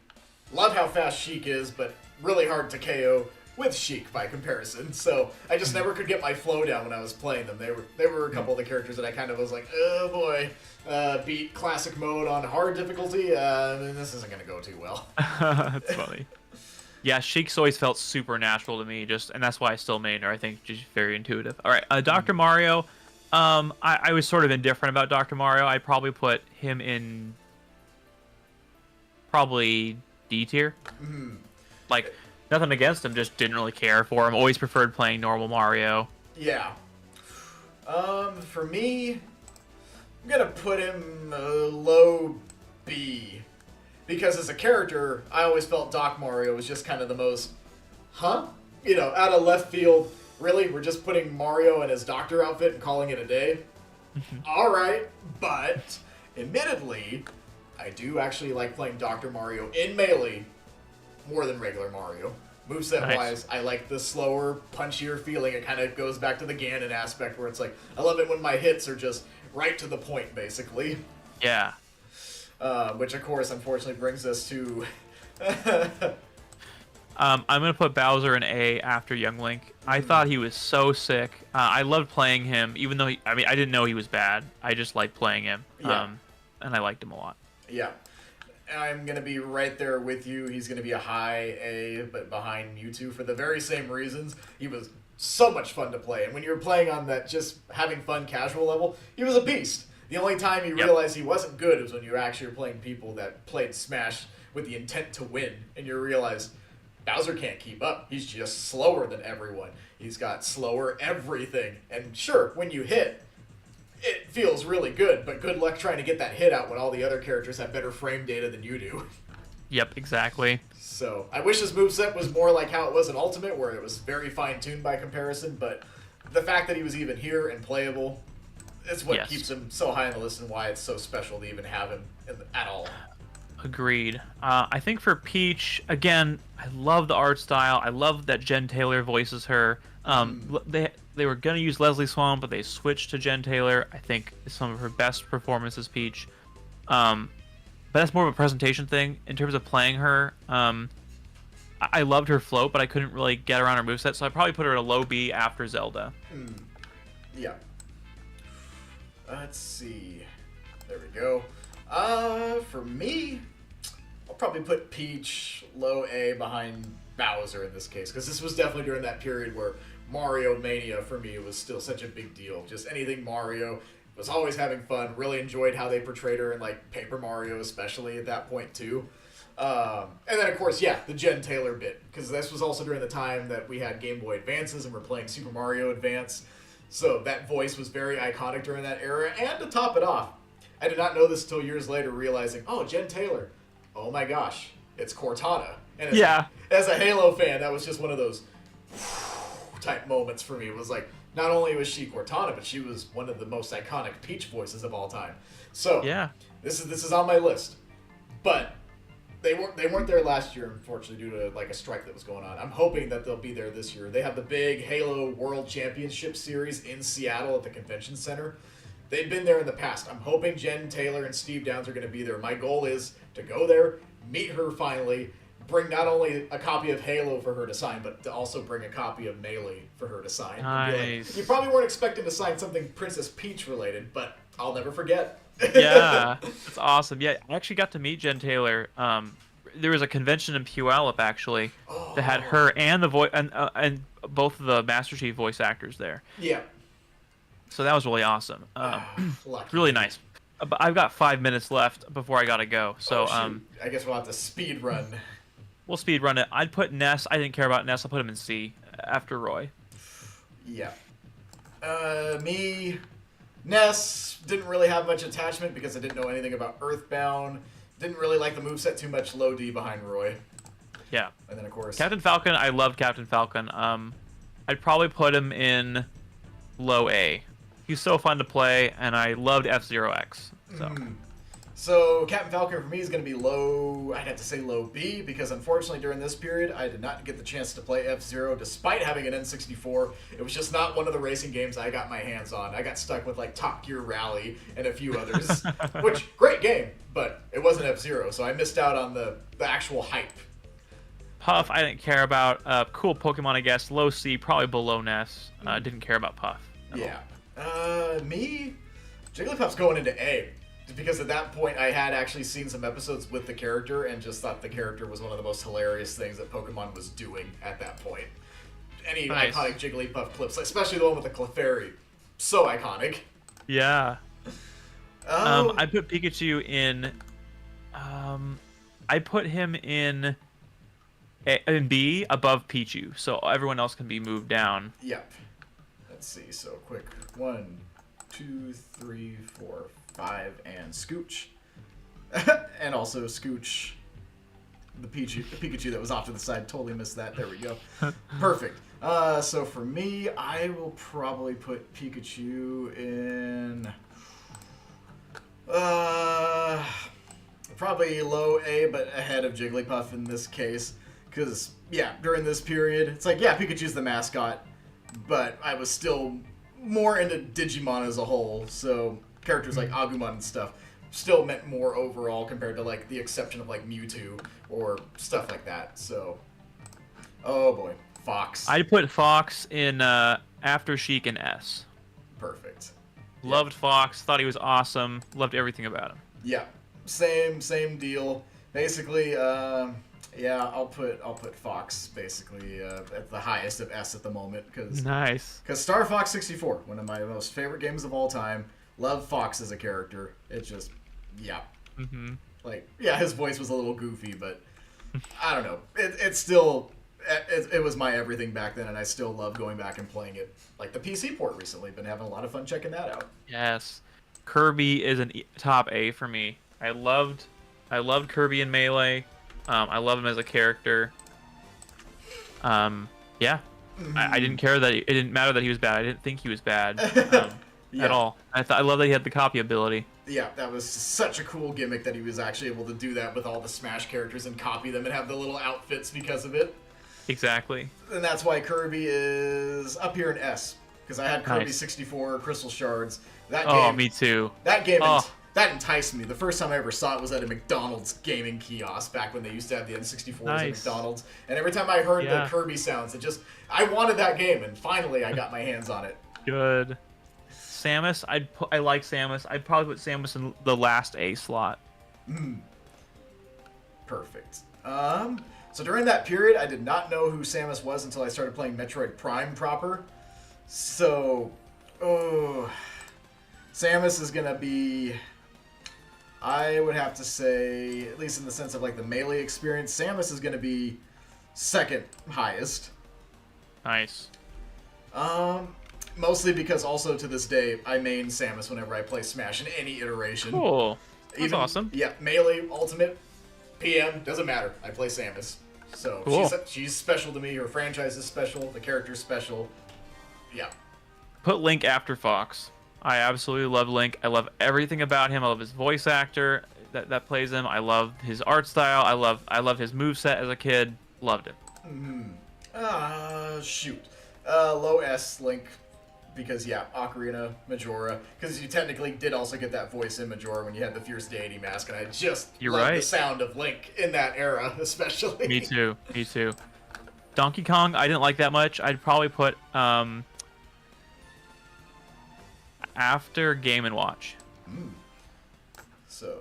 love how fast Sheik is, but really hard to KO with Sheik by comparison. So I just never could get my flow down when I was playing them. They were a couple of the characters that I kind of was like, oh boy, beat classic mode on hard difficulty. This isn't gonna go too well. That's funny. Yeah, Sheik's always felt supernatural to me, and that's why I still main her. I think she's very intuitive. All right, Dr. Mario. I was sort of indifferent about Dr. Mario. I'd probably put him in probably D tier. Like, nothing against him, just didn't really care for him. Always preferred playing normal Mario. Yeah. For me, I'm gonna put him low B. Because as a character, I always felt Doc Mario was just kind of the most, you know, out of left field. Really, we're just putting Mario in his doctor outfit and calling it a day? Alright, but admittedly, I do actually like playing Dr. Mario in Melee more than regular Mario. Moveset-wise, I like the slower, punchier feeling. It kind of goes back to the Ganon aspect where it's like, I love it when my hits are just right to the point, basically. Yeah. Which, of course, unfortunately brings us to... I'm going to put Bowser in A after Young Link. I thought he was so sick. I loved playing him, even though, I didn't know he was bad. I just liked playing him. Yeah. And I liked him a lot. Yeah. I'm going to be right there with you. He's going to be a high A, but behind Mewtwo for the very same reasons. He was so much fun to play. And when you were playing on that just having fun casual level, he was a beast. The only time you realized he wasn't good was when you actually were playing people that played Smash with the intent to win. And you realize Bowser can't keep up. He's just slower than everyone. He's got slower everything. And sure, when you hit, it feels really good, but good luck trying to get that hit out when all the other characters have better frame data than you do. Yep, exactly. So, I wish his moveset was more like how it was in Ultimate, where it was very fine-tuned by comparison, but the fact that he was even here and playable, it's what keeps him so high on the list and why it's so special to even have him at all. Agreed. I think for Peach, again, I love the art style. I love that Jen Taylor voices her. They were going to use Leslie Swan, but they switched to Jen Taylor. I think is some of her best performances, Peach. But that's more of a presentation thing. In terms of playing her, I loved her float, but I couldn't really get around her moveset, so I'd probably put her at a low B after Zelda. Yeah. Let's see. There we go. For me, I'll probably put Peach low A behind Bowser in this case, because this was definitely during that period where Mario Mania for me was still such a big deal. Just anything Mario, was always having fun. Really enjoyed how they portrayed her in like Paper Mario, especially at that point too. And then of course, the Jen Taylor bit, because this was also during the time that we had Game Boy Advances and we're playing Super Mario Advance. So that voice was very iconic during that era. And to top it off, I did not know this until years later, realizing, oh, Jen Taylor. Oh my gosh, it's Cortana. And as a Halo fan, that was just one of those type moments for me. It was like, not only was she Cortana, but she was one of the most iconic Peach voices of all time. So this is on my list. But They weren't there last year, unfortunately, due to like a strike that was going on. I'm hoping that they'll be there this year. They have the big Halo World Championship Series in Seattle at the Convention Center. They've been there in the past. I'm hoping Jen Taylor and Steve Downs are going to be there. My goal is to go there, meet her finally, bring not only a copy of Halo for her to sign, but to also bring a copy of Melee for her to sign. Nice. Like, you probably weren't expecting to sign something Princess Peach related, but I'll never forget. Yeah, that's awesome. Yeah, I actually got to meet Jen Taylor. There was a convention in Puyallup actually that had her and the voice and both of the Master Chief voice actors there. Yeah. So that was really awesome. Lucky. Really nice. But I've got 5 minutes left before I gotta go. So I guess we'll have to speed run. we'll speed run it. I'd put Ness. I didn't care about Ness. I'll put him in C after Roy. Yeah. Me, Ness, didn't really have much attachment because I didn't know anything about Earthbound. Didn't really like the moveset too much, low D behind Roy. Yeah. And then, of course... Captain Falcon, I love Captain Falcon. I'd probably put him in low A. He's so fun to play, and I loved F-Zero X. So. So Captain Falcon for me is going to be low, I'd have to say low B, because unfortunately during this period, I did not get the chance to play F-Zero despite having an N64. It was just not one of the racing games I got my hands on. I got stuck with like Top Gear Rally and a few others, which, great game, but it wasn't F-Zero, so I missed out on the actual hype. Puff, I didn't care about. Cool Pokemon, I guess. Low C, probably below Ness. Didn't care about Puff. Yeah. Me? Jigglypuff's going into A. Because at that point, I had actually seen some episodes with the character and just thought the character was one of the most hilarious things that Pokemon was doing at that point. Any iconic Jigglypuff clips, especially the one with the Clefairy. So iconic. Yeah. I put Pikachu in... I put him in B above Pichu, so everyone else can be moved down. Yep. Let's see, so quick. 1, 2, 3, 4, 5, and Scooch. And also Scooch, the Pikachu that was off to the side. Totally missed that. There we go. Perfect. So for me, I will probably put Pikachu in... probably low A, but ahead of Jigglypuff in this case. Because, yeah, during this period, it's like, yeah, Pikachu's the mascot, but I was still more into Digimon as a whole, so... characters like Agumon and stuff still meant more overall compared to like the exception of like Mewtwo or stuff like that. So, oh boy, Fox. I'd put Fox in after Sheik and S. Perfect. Loved Fox. Thought he was awesome. Loved everything about him. Yeah, same deal. Basically, yeah, I'll put Fox basically at the highest of S at the moment because Star Fox 64, one of my most favorite games of all time. Love Fox as a character. It's just, yeah. Like, yeah, his voice was a little goofy, but I don't know. It's still, it was my everything back then, and I still love going back and playing it. Like the PC port recently. Been having a lot of fun checking that out. Yes. Kirby is an top A for me. I loved Kirby in Melee. I love him as a character. Yeah. I didn't care that it didn't matter that he was bad. I didn't think he was bad. At all. I love that he had the copy ability. Yeah, that was such a cool gimmick that he was actually able to do that with all the Smash characters and copy them and have the little outfits because of it. Exactly. And that's why Kirby is up here in S. Because I had Kirby 64 Crystal Shards. That game, oh, me too. That game, that enticed me. The first time I ever saw it was at a McDonald's gaming kiosk back when they used to have the N64s at McDonald's. And every time I heard the Kirby sounds, I wanted that game. And finally, I got my hands on it. Good. Samus, I like Samus. I'd probably put Samus in the last A slot. Perfect. So during that period, I did not know who Samus was until I started playing Metroid Prime proper. So, Samus is gonna be, I would have to say, at least in the sense of like the Melee experience, Samus is gonna be second highest. Nice. Mostly because also to this day, I main Samus whenever I play Smash in any iteration. Cool. That's awesome. Yeah, Melee, Ultimate, PM, doesn't matter. I play Samus. So cool. She's special to me. Her franchise is special. The character's special. Yeah. Put Link after Fox. I absolutely love Link. I love everything about him. I love his voice actor. that plays him. I love his art style. I love his moveset as a kid. Loved it. Shoot. Low S Link, because yeah, Ocarina, Majora, because you technically did also get that voice in Majora when you had the Fierce Deity mask, and I just love the sound of Link in that era, especially. Me too. Me too. Donkey Kong, I didn't like that much. I'd probably put after Game and Watch. So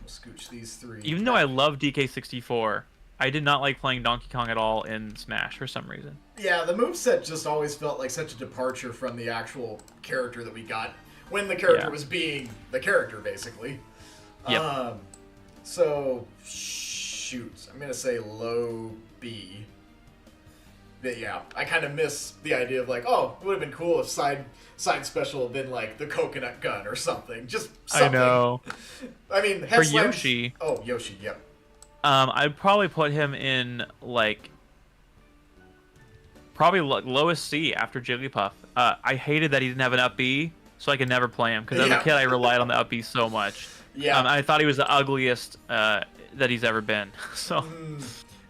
we'll scooch these three. Even though I love DK64, I did not like playing Donkey Kong at all in Smash for some reason. Yeah, the moveset just always felt like such a departure from the actual character that we got when the character was being the character, basically. Yep. So, shoot. I'm going to say low B. But yeah, I kind of miss the idea of like, oh, it would have been cool if side special had been like the coconut gun or something. Just something. I know. I mean, for Yoshi. Oh, Yoshi, yep. I'd probably put him in like probably lowest C after Jigglypuff. I hated that he didn't have an up B, so I could never play him because as a kid I relied on the up B so much. Yeah. I thought he was the ugliest that he's ever been. So.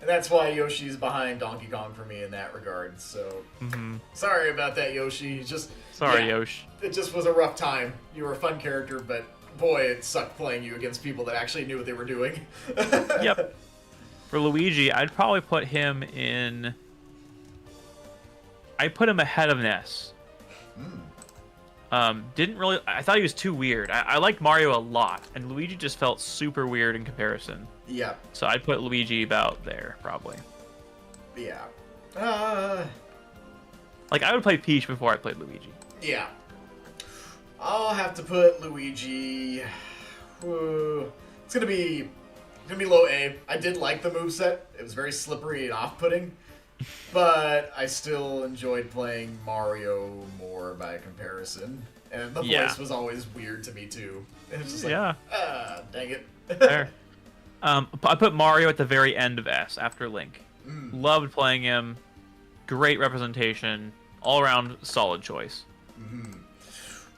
And that's why Yoshi's behind Donkey Kong for me in that regard. So sorry about that, Yoshi. Sorry, Yoshi. It just was a rough time. You were a fun character, but boy, it sucked playing you against people that actually knew what they were doing. Yep. For Luigi, I'd probably put him in. I put him ahead of Ness. Didn't really. I thought he was too weird. I liked Mario a lot, and Luigi just felt super weird in comparison. Yeah. So I'd put Luigi about there, probably. Yeah. Like, I would play Peach before I played Luigi. Yeah. I'll have to put Luigi. It's gonna be low A. I did like the moveset. It was very slippery and off-putting. But I still enjoyed playing Mario more by comparison. And the voice was always weird to me, too. It was just like, dang it. Fair. I put Mario at the very end of S, after Link. Loved playing him. Great representation. All-around solid choice.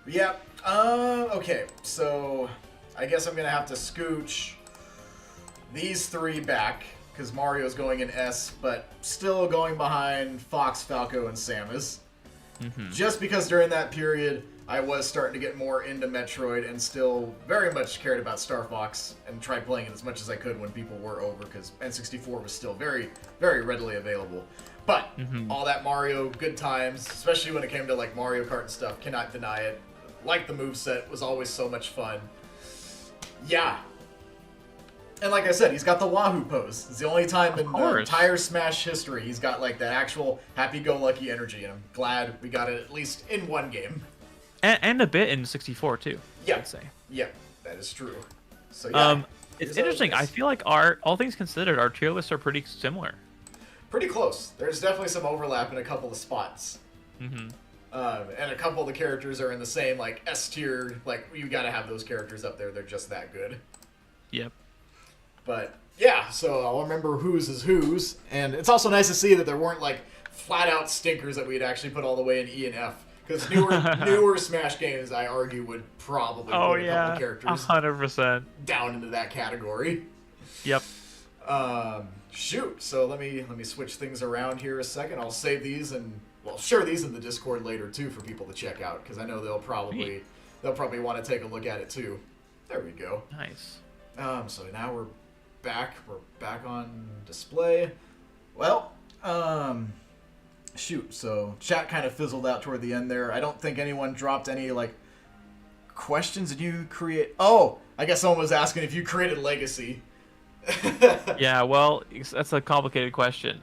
Yeah. Okay, so I guess I'm going to have to scooch these three back, because Mario's going in S, but still going behind Fox, Falco, and Samus. Just because during that period, I was starting to get more into Metroid and still very much cared about Star Fox and tried playing it as much as I could when people were over, because N64 was still very, very readily available. But all that Mario, good times, especially when it came to like Mario Kart and stuff, cannot deny it. Like the moveset, was always so much fun. Yeah. And like I said, he's got the Wahoo pose. It's the only time in the entire Smash history he's got like that actual happy-go-lucky energy, and I'm glad we got it at least in one game. And a bit in 64 too. Yeah. I'd say. Yeah, that is true. So yeah. It's interesting. I feel like all things considered, our tier lists are pretty similar. Pretty close. There's definitely some overlap in a couple of spots. And a couple of the characters are in the same like S tier. Like you got to have those characters up there. They're just that good. Yep. But yeah, so I'll remember whose is whose, and it's also nice to see that there weren't like flat out stinkers that we'd actually put all the way in E and F. Because newer Smash games, I argue, would probably put a couple of characters 100% down into that category. Yep. Shoot. So let me switch things around here a second. I'll save these and share these in the Discord later too for people to check out, because I know they'll probably want to take a look at it too. There we go. Nice. So now we're back on display. Well, shoot, so chat kind of fizzled out toward the end there. I don't think anyone dropped any like questions. Did you create? Oh, I guess someone was asking if you created Legacy. Yeah, well, that's a complicated question.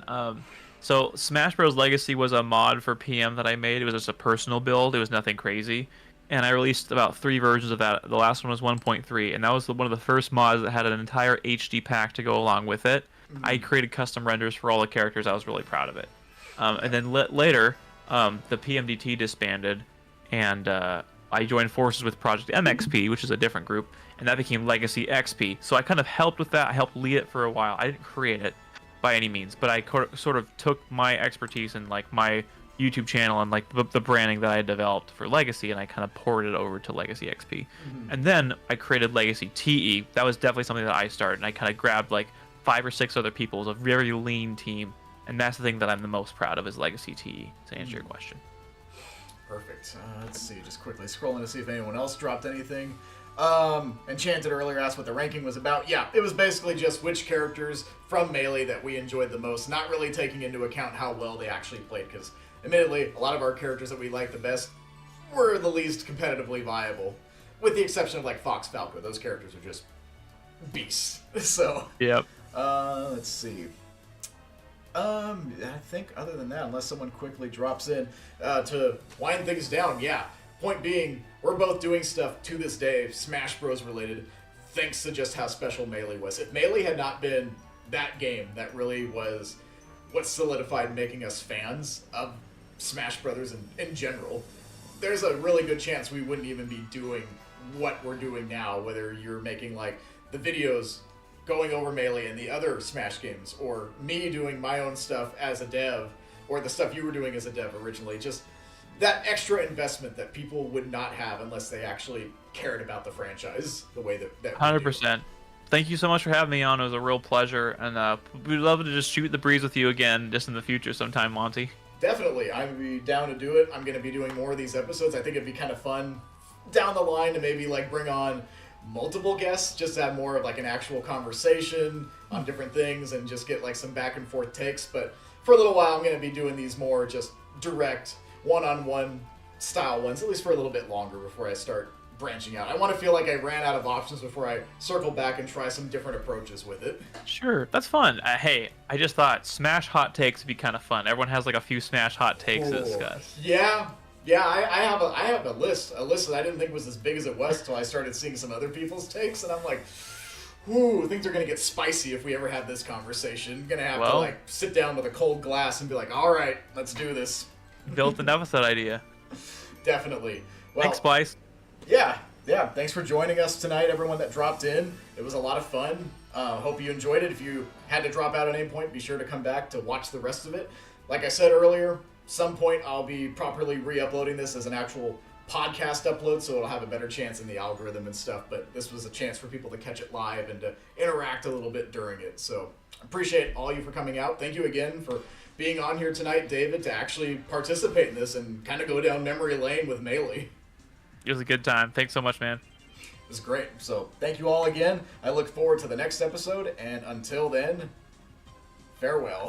So Smash Bros. Legacy was a mod for PM that I made. It was just a personal build. It was nothing crazy. And I released about 3 versions of that. The last one was 1.3, and that was one of the first mods that had an entire HD pack to go along with it. I created custom renders for all the characters. I was really proud of it. And then later, the PMDT disbanded, and I joined forces with Project MXP, which is a different group, and that became Legacy XP. So I kind of helped with that. I helped lead it for a while. I didn't create it by any means, but I sort of took my expertise and like my YouTube channel and like the branding that I developed for Legacy, and I kind of ported it over to Legacy XP. And then I created Legacy TE. That was definitely something that I started, and I kind of grabbed like 5 or 6 other people. It was a very lean team, and that's the thing that I'm the most proud of is Legacy TE, to answer your question. Perfect. Let's see, just quickly scrolling to see if anyone else dropped anything. Enchanted earlier asked what the ranking was about. Yeah, it was basically just which characters from Melee that we enjoyed the most, not really taking into account how well they actually played, because admittedly, a lot of our characters that we liked the best were the least competitively viable, with the exception of like Fox Falco. Those characters are just beasts. So, yep. Let's see. I think other than that, unless someone quickly drops in to wind things down, yeah. Point being, we're both doing stuff to this day, Smash Bros. Related, thanks to just how special Melee was. If Melee had not been that game, that really was what solidified making us fans of Smash Brothers in general, there's a really good chance we wouldn't even be doing what we're doing now, whether you're making like the videos going over Melee and the other Smash games, or me doing my own stuff as a dev, or the stuff you were doing as a dev originally. Just that extra investment that people would not have unless they actually cared about the franchise the way that 100%. Thank you so much for having me on. It was a real pleasure, and we'd love to just shoot the breeze with you again just in the future sometime, Monty. Definitely. I'd be down to do it. I'm going to be doing more of these episodes. I think it'd be kind of fun down the line to maybe like bring on multiple guests, just to have more of like an actual conversation on different things and just get like some back and forth takes. But for a little while, I'm going to be doing these more just direct one-on-one style ones, at least for a little bit longer before I start branching out. I want to feel like I ran out of options before I circle back and try some different approaches with it. Sure, that's fun. Hey, I just thought Smash hot takes would be kind of fun. Everyone has like a few Smash hot takes to discuss. Yeah. I have a list that I didn't think was as big as it was until I started seeing some other people's takes, and I'm like, ooh, things are gonna get spicy if we ever have this conversation. I'm gonna have to like sit down with a cold glass and be like, all right, let's do this. Built an episode idea. Definitely. Well, thanks, Spice. Yeah. Thanks for joining us tonight, everyone that dropped in. It was a lot of fun. Hope you enjoyed it. If you had to drop out at any point, be sure to come back to watch the rest of it. Like I said earlier, some point I'll be properly re-uploading this as an actual podcast upload, so it'll have a better chance in the algorithm and stuff. But this was a chance for people to catch it live and to interact a little bit during it. So appreciate all you for coming out. Thank you again for being on here tonight, David, to actually participate in this and kind of go down memory lane with Melee. It was a good time. Thanks so much, man. It was great. So thank you all again. I look forward to the next episode, and until then, farewell.